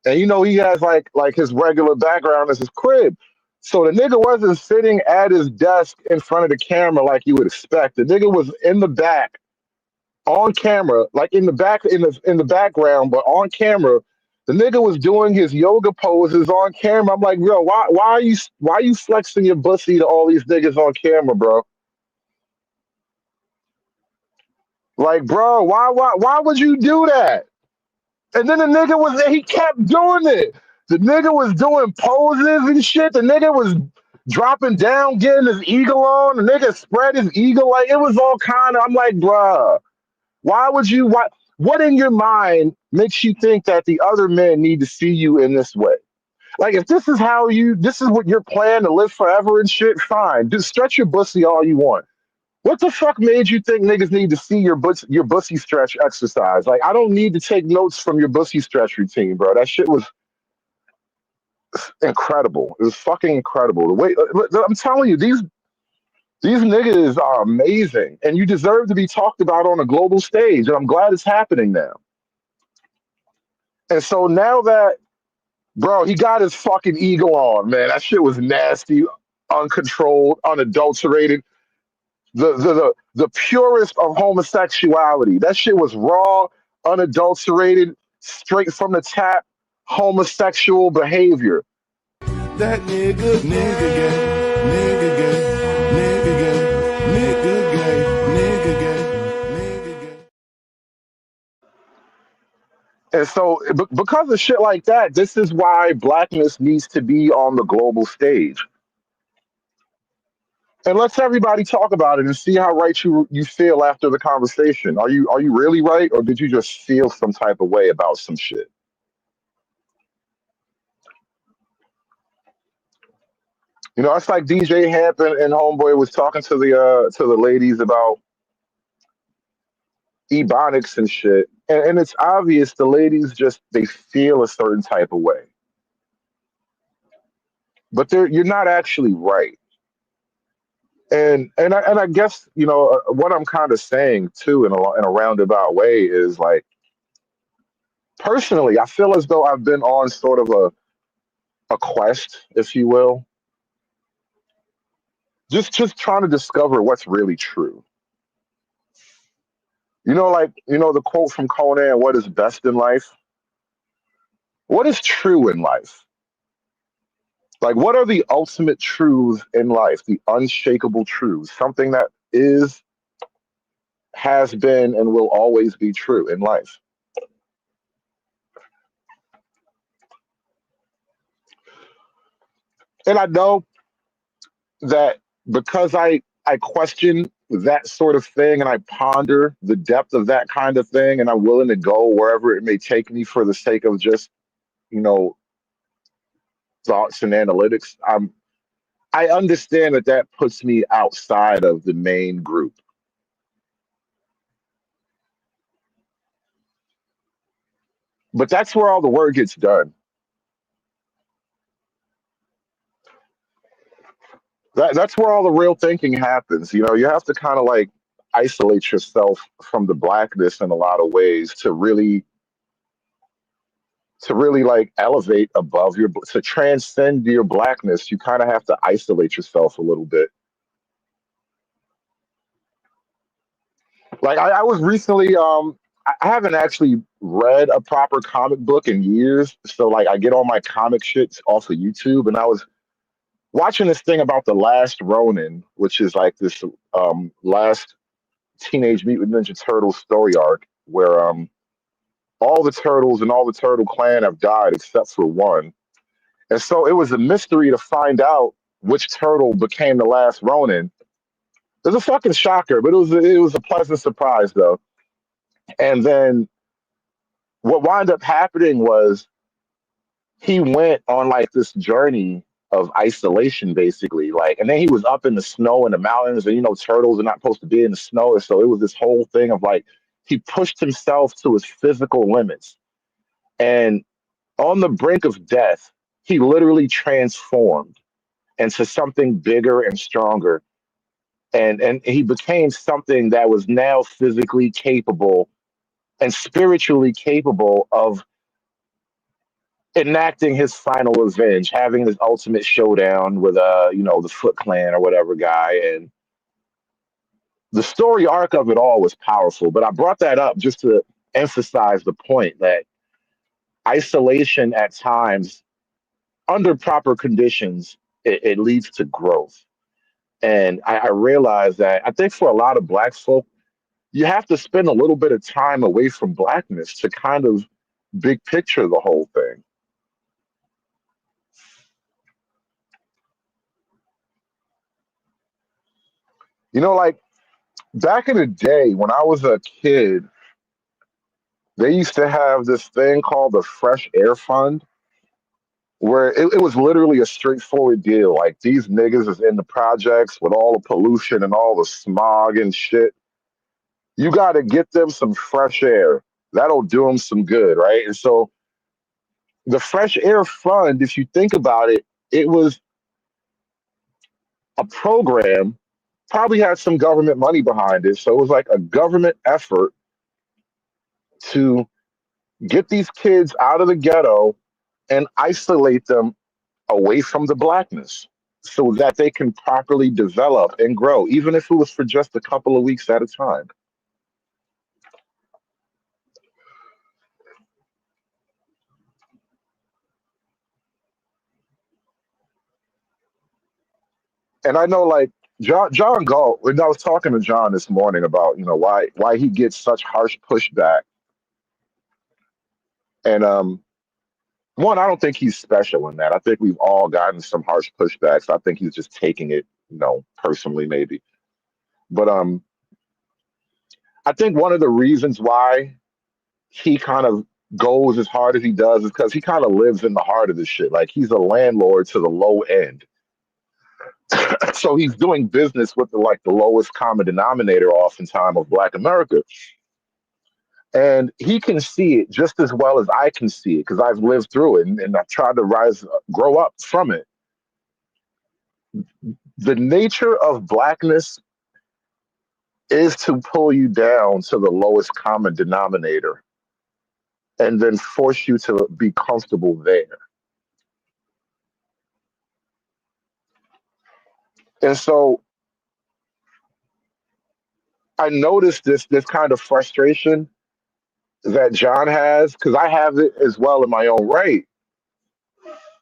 and he has like his regular background is his crib. So the nigga wasn't sitting at his desk in front of the camera like you would expect. The nigga was in the back on camera, like in the background, but on camera. The nigga was doing his yoga poses on camera. I'm like, bro, why are you flexing your bussy to all these niggas on camera, bro? Like, bro, why would you do that? And then the nigga he kept doing it. The nigga was doing poses and shit. The nigga was dropping down, getting his eagle on. The nigga spread his eagle. Like, it was all kind of, I'm like, bruh, why What in your mind makes you think that the other men need to see you in this way? Like, if this is what your plan to live forever and shit, fine. Just stretch your pussy all you want. What the fuck made you think niggas need to see your bussy stretch exercise? Like, I don't need to take notes from your bussy stretch routine, bro. That shit was incredible. It was fucking incredible. The way I'm telling you, these niggas are amazing, and you deserve to be talked about on a global stage. And I'm glad it's happening now. And so now that, bro, he got his fucking ego on, man. That shit was nasty, uncontrolled, unadulterated. The purest of homosexuality. That shit was raw, unadulterated, straight from the tap, homosexual behavior. That nigga, nigga gay, nigga gay, nigga gay, nigga gay, nigga gay, nigga gay. And so, because of shit like that, this is why blackness needs to be on the global stage. And let's everybody talk about it and see how right you feel after the conversation. Are you really right, or did you just feel some type of way about some shit? You know, it's like DJ Hamp and Homeboy was talking to the ladies about ebonics and shit, and it's obvious the ladies just they feel a certain type of way, but you're not actually right. And I guess what I'm kind of saying too in a roundabout way is like, personally, I feel as though I've been on sort of a quest, if you will, just trying to discover what's really true. Like the quote from Conan, "What is best in life? What is true in life? Like, what are the ultimate truths in life? The unshakable truths, something that is, has been, and will always be true in life." And I know that because I question that sort of thing and I ponder the depth of that kind of thing and I'm willing to go wherever it may take me for the sake of just, you know, thoughts and analytics. I understand that puts me outside of the main group. But that's where all the work gets done. That's where all the real thinking happens. You have to kind of like isolate yourself from the blackness in a lot of ways to really like elevate above to transcend your blackness. You kind of have to isolate yourself a little bit. Like I was recently I haven't actually read a proper comic book in years, so like I get all my comic shits off of YouTube, and I was watching this thing about the last Ronin, which is like this last Teenage Mutant Ninja Turtle story arc where all the turtles and all the turtle clan have died except for one. And so it was a mystery to find out which turtle became the last Ronin. It was a fucking shocker, but it was a pleasant surprise though. And then what wound up happening was he went on like this journey of isolation basically, like, and then he was up in the snow in the mountains, and turtles are not supposed to be in the snow, so it was this whole thing of like he pushed himself to his physical limits, and on the brink of death he literally transformed into something bigger and stronger, and he became something that was now physically capable and spiritually capable of enacting his final revenge, having his ultimate showdown with the Foot Clan or whatever guy. And the story arc of it all was powerful. But I brought that up just to emphasize the point that isolation at times, under proper conditions, it leads to growth. And I realized that I think for a lot of black folk, you have to spend a little bit of time away from blackness to kind of big picture the whole thing. Like back in the day when I was a kid, They used to have this thing called the Fresh Air Fund, where it was literally a straightforward deal. Like these niggas is in the projects with all the pollution and all the smog and shit. You got to get them some fresh air. That'll do them some good, right? And so the Fresh Air Fund, if you think about it, it was a program, probably had some government money behind it. So it was like a government effort to get these kids out of the ghetto and isolate them away from the blackness so that they can properly develop and grow, even if it was for just a couple of weeks at a time. And I know, like John Galt, when I was talking to John this morning about, why he gets such harsh pushback. And one, I don't think he's special in that. I think we've all gotten some harsh pushbacks. I think he's just taking it, personally, maybe. But I think one of the reasons why he kind of goes as hard as he does is because he kind of lives in the heart of this shit. Like he's a landlord to the low end. So he's doing business with the lowest common denominator oftentimes of Black America. And he can see it just as well as I can see it because I've lived through it and I've tried to grow up from it. The nature of Blackness is to pull you down to the lowest common denominator and then force you to be comfortable there. And so I noticed this kind of frustration that John has because I have it as well in my own right.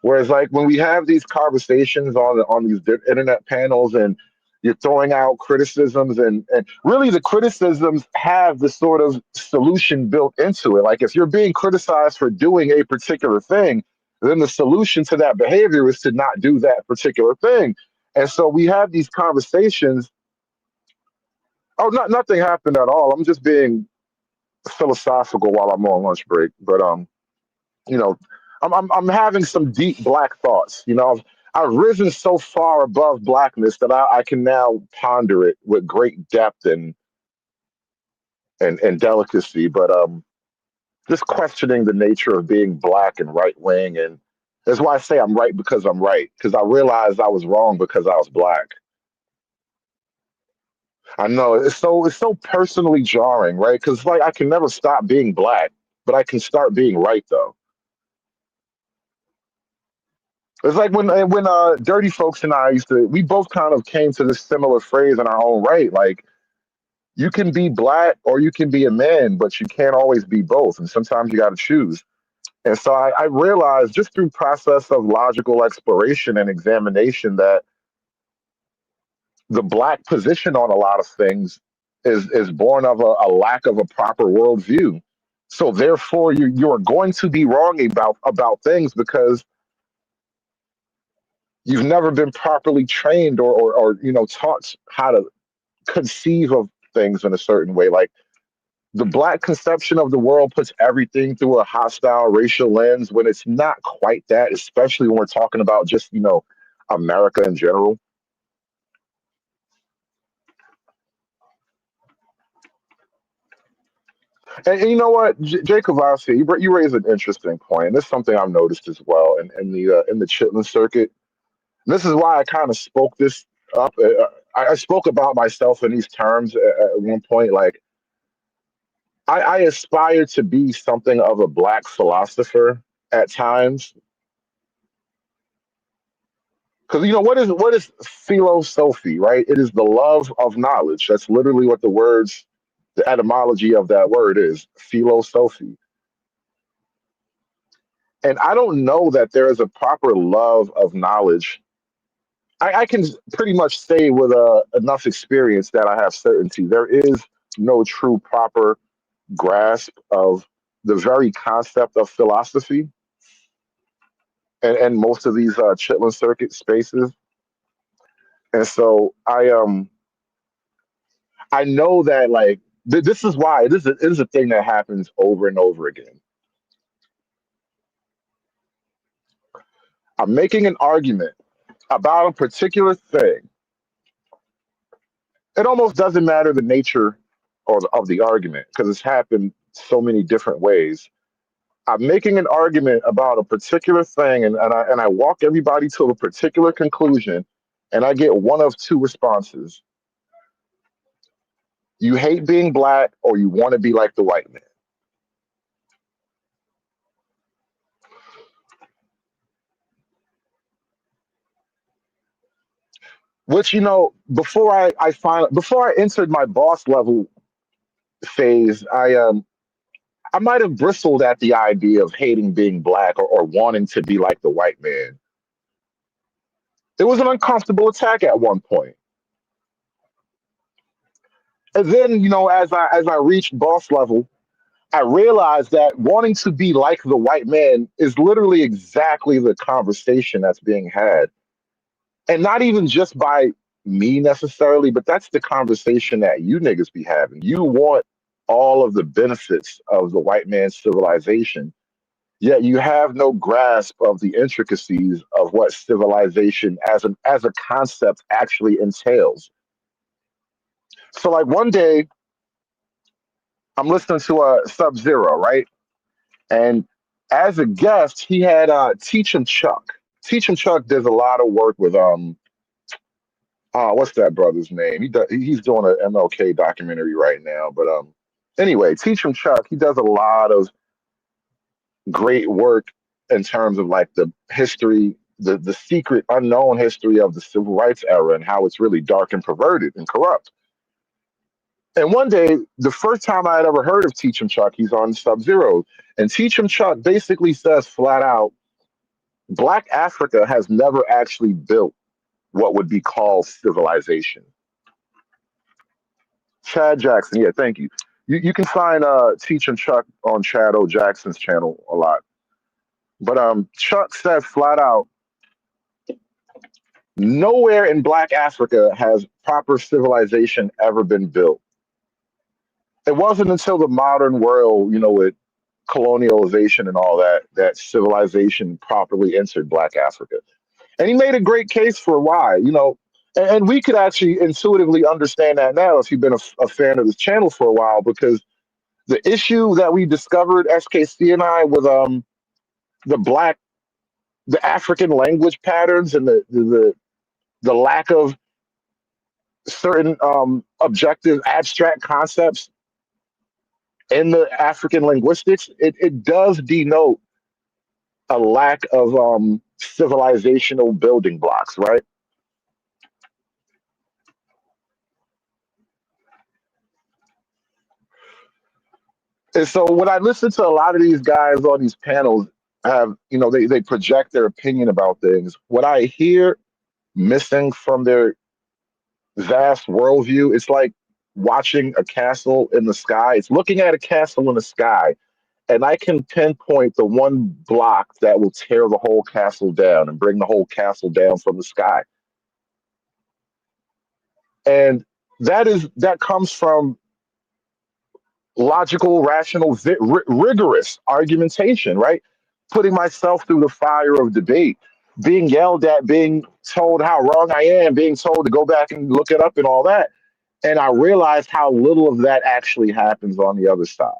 Whereas, like when we have these conversations on these internet panels, and you're throwing out criticisms, and really the criticisms have the sort of solution built into it. Like if you're being criticized for doing a particular thing, then the solution to that behavior is to not do that particular thing. And so we have these conversations. Oh, nothing happened at all. I'm just being philosophical while I'm on lunch break. But you know, I'm having some deep Black thoughts. I've risen so far above Blackness that I can now ponder it with great depth and delicacy. But just questioning the nature of being Black and right wing, and that's why I say I'm right because I'm right, because I realized I was wrong because I was Black. I know it's so personally jarring, right? Because like I can never stop being Black, but I can start being right though. It's like when Dirty Folks and I we both kind of came to this similar phrase in our own right. Like you can be Black or you can be a man, but you can't always be both, and sometimes you got to choose. And so I realized just through process of logical exploration and examination that the Black position on a lot of things is born of a lack of a proper worldview. So therefore, you're going to be wrong about things because you've never been properly trained or taught how to conceive of things in a certain way. Like the Black conception of the world puts everything through a hostile racial lens when it's not quite that, especially when we're talking about just America in general. And you know what, Jacob Vossi, you raise an interesting point, and this is something I've noticed as well in the Chitlin circuit. And this is why I kind of spoke this up. I spoke about myself in these terms at one point. Like I aspire to be something of a Black philosopher at times, because what is philosophy, right? It is the love of knowledge. That's literally what the etymology of that word is, philosophy. And I don't know that there is a proper love of knowledge. I can pretty much say with enough experience that I have certainty there is no true proper grasp of the very concept of philosophy and most of these Chitlin circuit spaces. And so I know that like This is why it is a thing that happens over and over again. I'm making an argument about a particular thing. It almost doesn't matter the nature of the argument because it's happened so many different ways. I'm making an argument about a particular thing, and I walk everybody to a particular conclusion, and I get one of two responses: you hate being black, or you want to be like the white man. Which, before I entered my boss level phase, I might have bristled at the idea of hating being black, or wanting to be like the white man. It was an uncomfortable attack at one point. And then, as I reached boss level, I realized that wanting to be like the white man is literally exactly the conversation that's being had. And not even just by me necessarily, but that's the conversation that you niggas be having. You want all of the benefits of the white man's civilization, yet you have no grasp of the intricacies of what civilization as a concept actually entails. So, like, one day I'm listening to a Sub Zero, right? And as a guest, he had Teach and Chuck. Teach and Chuck does a lot of work with what's that brother's name? He's doing an MLK documentary right now. But anyway, Teach and Chuck, he does a lot of great work in terms of like the history, the secret unknown history of the civil rights era and how it's really dark and perverted and corrupt. And one day, the first time I had ever heard of Teach and Chuck, he's on Sub Zero. And Teach and Chuck basically says flat out, Black Africa has never actually built what would be called civilization. Chad Jackson, yeah, thank you. You can find Teach and Chuck on Chad O. Jackson's channel a lot. But Chuck said flat out, nowhere in Black Africa has proper civilization ever been built. It wasn't until the modern world, with colonialization and all that, that civilization properly entered Black Africa. And he made a great case for why, and we could actually intuitively understand that now if you've been a fan of this channel for a while, because the issue that we discovered, SKC and I, with the black, the African language patterns and the lack of certain objective abstract concepts in the African linguistics, it does denote a lack of civilizational building blocks, right? And so when I listen to a lot of these guys on these panels have, they project their opinion about things. What I hear missing from their vast worldview, it's like watching a castle in the sky. It's looking at a castle in the sky, and I can pinpoint the one block that will tear the whole castle down and bring the whole castle down from the sky. And that comes from logical, rational, rigorous argumentation, right? Putting myself through the fire of debate, being yelled at, being told how wrong I am, being told to go back and look it up and all that. And I realized how little of that actually happens on the other side.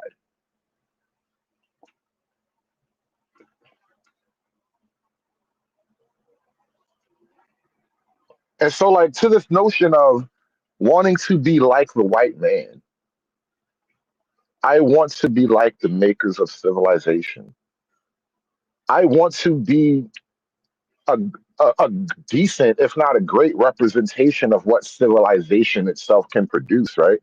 And so, like, to this notion of wanting to be like the white man, I want to be like the makers of civilization. I want to be a, a decent, if not a great representation of what civilization itself can produce, right?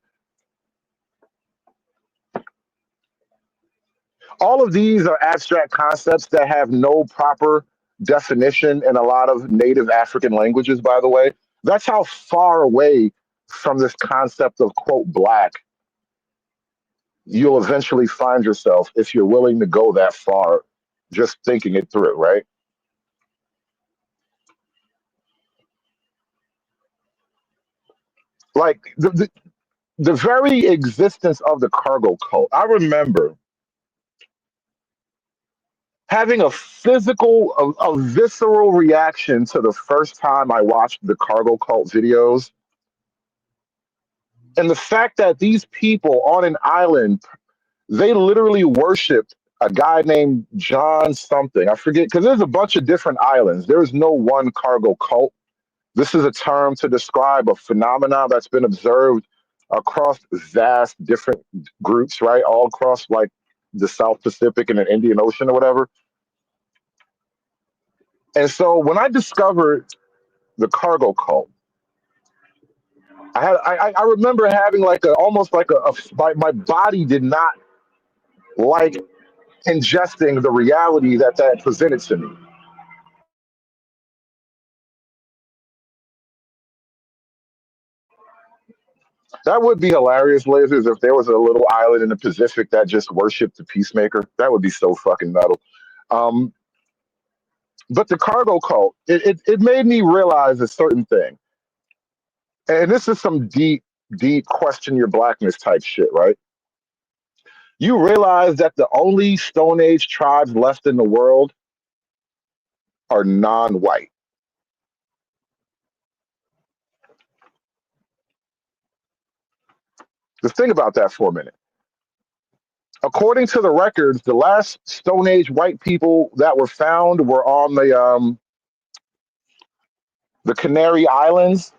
All of these are abstract concepts that have no proper definition in a lot of native African languages, by the way. That's how far away from this concept of, quote, black you'll eventually find yourself if you're willing to go that far just thinking it through, right? Like the very existence of the cargo cult. I remember having a a visceral reaction to the first time I watched the cargo cult videos. And the fact that these people on an island, they literally worshiped a guy named John something. I forget, because there's a bunch of different islands. There is no one cargo cult. This is a term to describe a phenomenon that's been observed across vast different groups, right? All across like the South Pacific and the Indian Ocean or whatever. And so when I discovered the cargo cult, I remember having like a almost like my body did not like ingesting the reality that presented to me. That would be hilarious, Lasers, if there was a little island in the Pacific that just worshipped the peacemaker. That would be so fucking metal. Um, but the cargo cult, it made me realize a certain thing. And this is some deep question your blackness type shit, right? You realize that the only Stone Age tribes left in the world are non-white. Just think about that for a minute. According to the records, the last Stone Age white people that were found were on the Canary Islands,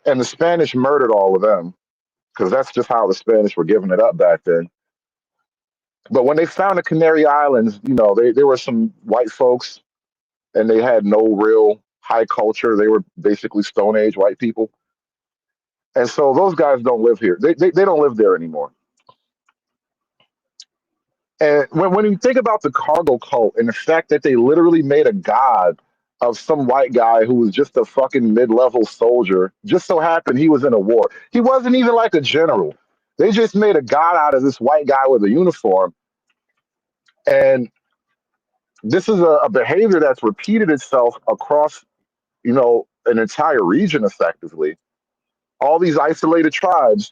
and the Spanish murdered all of them because that's just how the Spanish were giving it up back then. But when they found the Canary Islands, there were some white folks, and they had no real high culture. They were basically Stone Age white people, and so those guys don't live here. They don't live there anymore. And when you think about the cargo cult and the fact that they literally made a god of some white guy who was just a fucking mid-level soldier, just so happened he was in a war. He wasn't even like a general. They just made a god out of this white guy with a uniform. And this is a behavior that's repeated itself across, an entire region effectively. All these isolated tribes.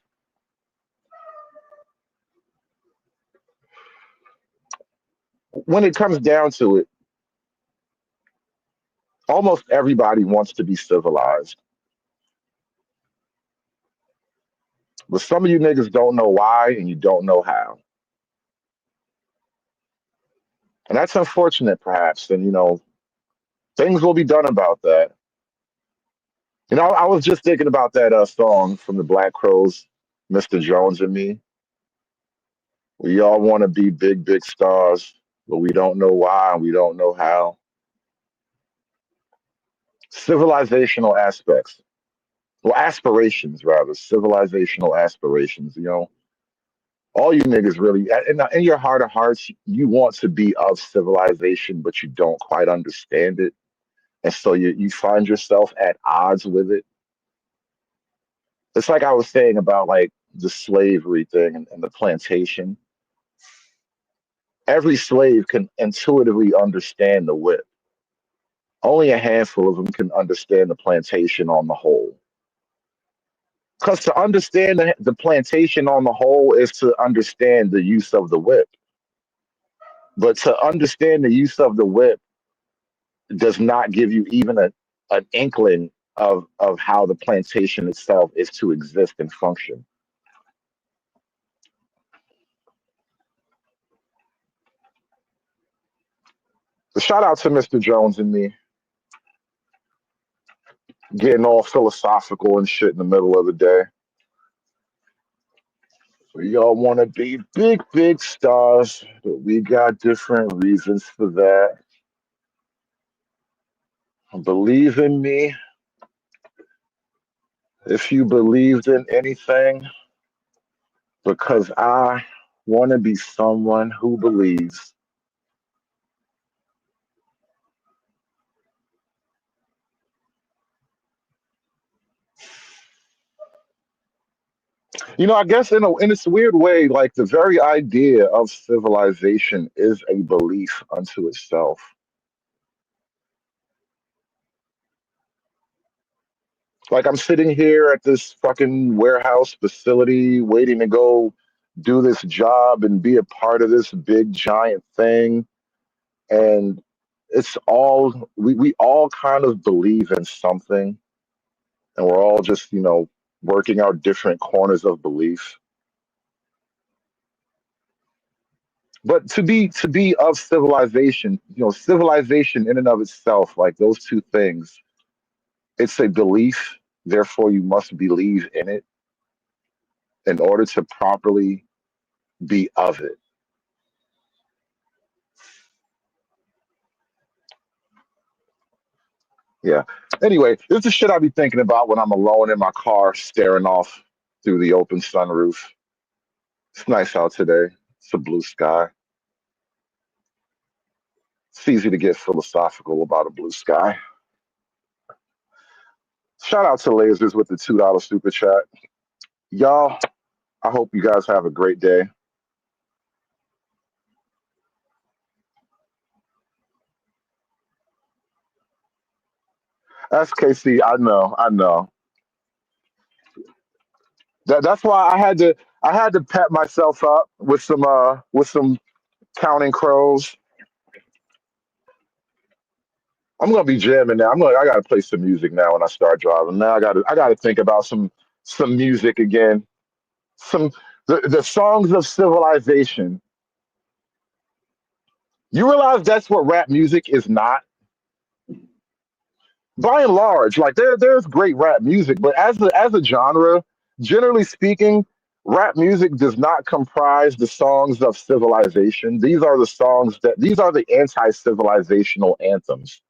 When it comes down to it, almost everybody wants to be civilized. But some of you niggas don't know why and you don't know how. And that's unfortunate, perhaps. And, things will be done about that. I was just thinking about that song from the Black Crows, Mr. Jones and Me. We all want to be big, big stars, but we don't know why and we don't know how. Civilizational aspects. Well, aspirations, rather. Civilizational aspirations, all you niggas really, in your heart of hearts, you want to be of civilization, but you don't quite understand it. And so you find yourself at odds with it. It's like I was saying about like the slavery thing and the plantation. Every slave can intuitively understand the whip. Only a handful of them can understand the plantation on the whole. Because to understand the plantation on the whole is to understand the use of the whip. But to understand the use of the whip does not give you even an inkling of how the plantation itself is to exist and function. So shout out to Mr. Jones and me getting all philosophical and shit in the middle of the day. We all want to be big, big stars, but we got different reasons for that. Believe in me. If you believed in anything, because I want to be someone who believes. I guess in this weird way, like the very idea of civilization is a belief unto itself. Like I'm sitting here at this fucking warehouse facility waiting to go do this job and be a part of this big giant thing. And it's all we all kind of believe in something, and we're all just, working out different corners of belief. But to be of civilization, civilization in and of itself, like those two things, it's a belief, therefore you must believe in it in order to properly be of it. Yeah. Anyway, this is the shit I be thinking about when I'm alone in my car staring off through the open sunroof. It's nice out today. It's a blue sky. It's easy to get philosophical about a blue sky. Shout out to Lasers with the $2 super chat. Y'all, I hope you guys have a great day. SKC, I know. That's why I had to pep myself up with some counting crows. I'm gonna be jamming now. I gotta play some music now when I start driving. Now I gotta think about some music again. Some the songs of civilization. You realize that's what rap music is not? By and large, like there's great rap music, but as a genre, generally speaking, rap music does not comprise the songs of civilization. These are the anti-civilizational anthems.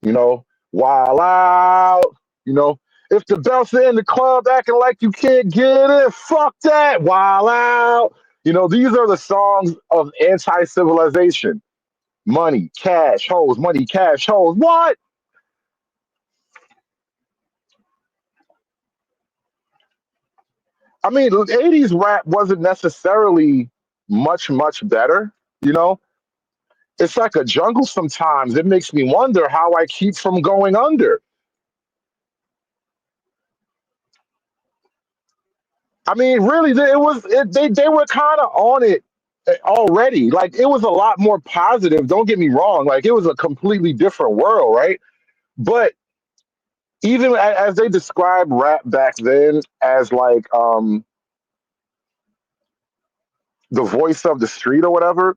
Wild out, you know, if the belts are in the club acting like you can't get it, fuck that, wild out. These are the songs of anti-civilization. Money, cash, hoes. What? I mean, 80s rap wasn't necessarily much better, you know? It's like a jungle sometimes. It makes me wonder how I keep from going under. I mean, really, they were kind of on it already. Like it was a lot more positive. Don't get me wrong. Like it was a completely different world, right? But even as they described rap back then as like the voice of the street or whatever,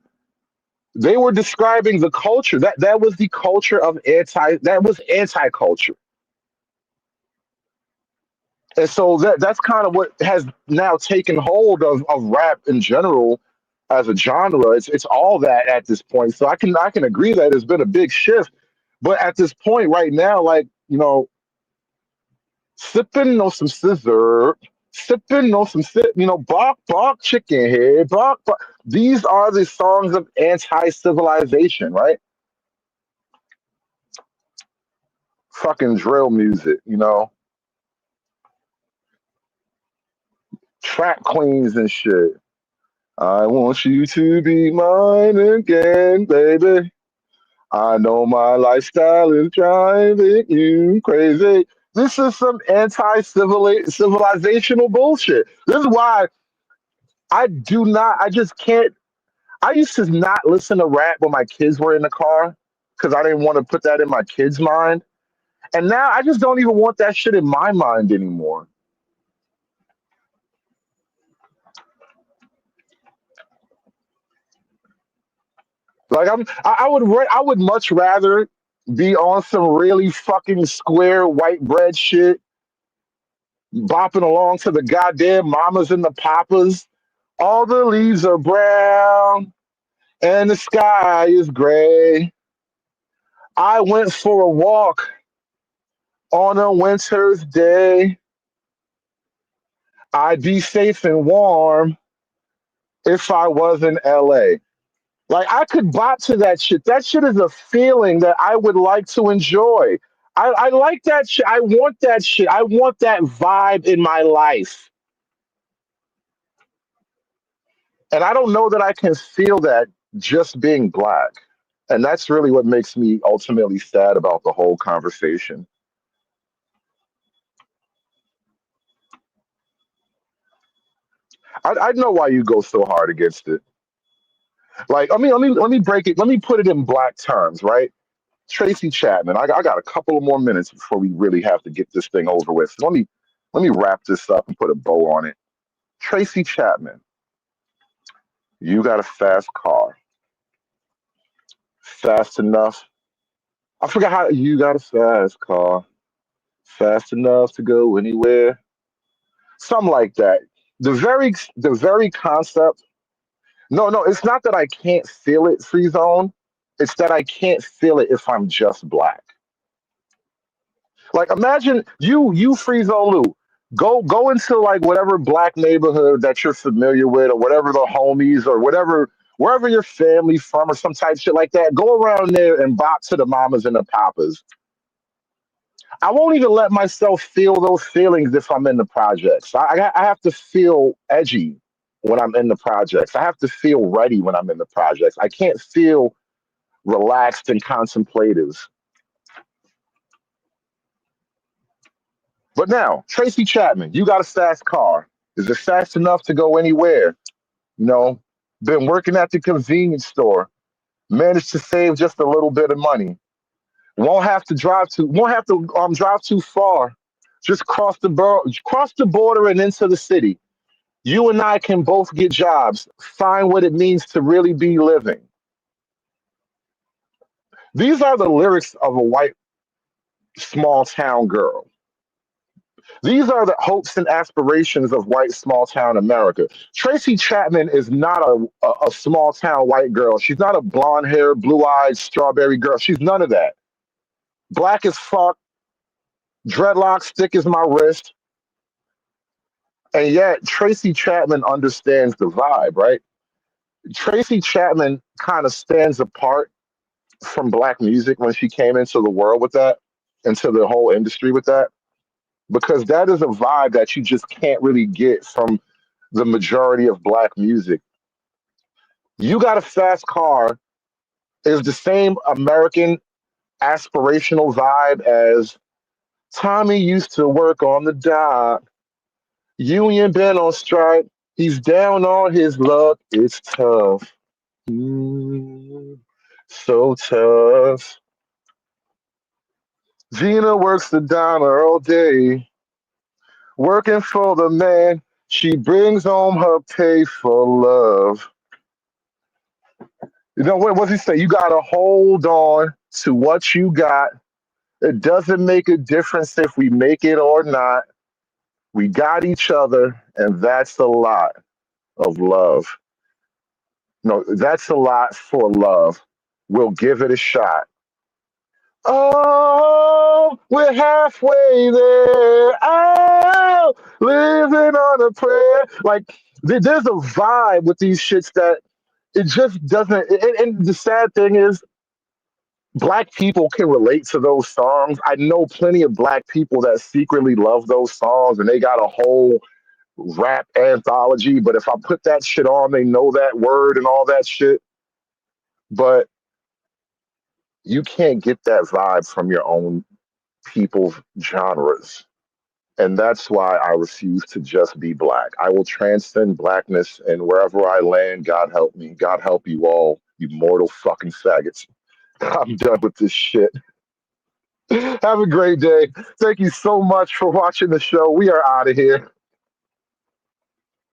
they were describing the culture. That was the culture of anti culture. And so that's kind of what has now taken hold of rap in general as a genre. It's all that at this point. So I can agree that there's been a big shift. But at this point right now, like, sipping on some scissor, sipping on some bark bark chicken head, bark bark. These are the songs of anti-civilization, right? Fucking drill music, trap queens and shit. I want you to be mine again, baby. I know my lifestyle is driving you crazy. This is some anti-civilizational bullshit. This is why I just can't. I used to not listen to rap when my kids were in the car because I didn't want to put that in my kids' mind. And now I just don't even want that shit in my mind anymore. Like I would much rather be on some really fucking square white bread shit, bopping along to the goddamn mamas and the papas. All the leaves are brown and the sky is gray. I went for a walk on a winter's day. I'd be safe and warm if I was in LA. Like I could bop to that shit. That shit is a feeling that I would like to enjoy. I like that shit. I want that shit. I want that vibe in my life. And I don't know that I can feel that just being black. And that's really what makes me ultimately sad about the whole conversation. I know why you go so hard against it. Like, let me break it. Let me put it in black terms, right? Tracy Chapman. I got a couple of more minutes before we really have to get this thing over with. So let me wrap this up and put a bow on it. Tracy Chapman, you got a fast car, fast enough. I forgot how you got a fast car, fast enough to go anywhere. Something like that. The very concept. No, no, it's not that I can't feel it, free zone. It's that I can't feel it if I'm just black. Like imagine you free zone Lou. Go into like whatever black neighborhood that you're familiar with, or whatever the homies, or whatever wherever your family from, or some type of shit like that. Go around there and bop to the mamas and the papas. I won't even let myself feel those feelings if I'm in the projects. I have to feel edgy when I'm in the projects. I have to feel ready when I'm in the projects. I can't feel relaxed and contemplative. But now, Tracy Chapman, you got a fast car. Is it fast enough to go anywhere? You know, been working at the convenience store, managed to save just a little bit of money. Won't have to drive too far. Just cross the border and into the city. You and I can both get jobs, find what it means to really be living. These are the lyrics of a white small town girl. These are the hopes and aspirations of white small town America. Tracy Chapman is not a small town white girl. She's not a blonde hair, blue eyed strawberry girl. She's none of that. Black as fuck, dreadlocks thick as my wrist. And yet, Tracy Chapman understands the vibe, right? Tracy Chapman kind of stands apart from black music when she came into the world with that, into the whole industry with that, because that is a vibe that you just can't really get from the majority of black music. You Got a Fast Car is the same American aspirational vibe as Tommy used to work on the dock. Union been on strike. He's down on his luck. It's tough. Mm, so tough. Gina works the diner all day, working for the man. She brings home her pay for love. You know what does he say? You gotta hold on to what you got. It doesn't make a difference if we make it or not. We got each other, and that's a lot of love. No, that's a lot for love. We'll give it a shot. Oh, we're halfway there. Oh, living on a prayer. Like there's a vibe with these shits that it just doesn't. And the sad thing is, black people can relate to those songs. I know plenty of black people that secretly love those songs, and they got a whole rap anthology. But if I put that shit on, they know that word and all that shit. But you can't get that vibe from your own people's genres. And that's why I refuse to just be black. I will transcend blackness, and wherever I land, God help me. God help you all, you mortal fucking faggots. I'm done with this shit. Have a great day. Thank you so much for watching the show. We are out of here.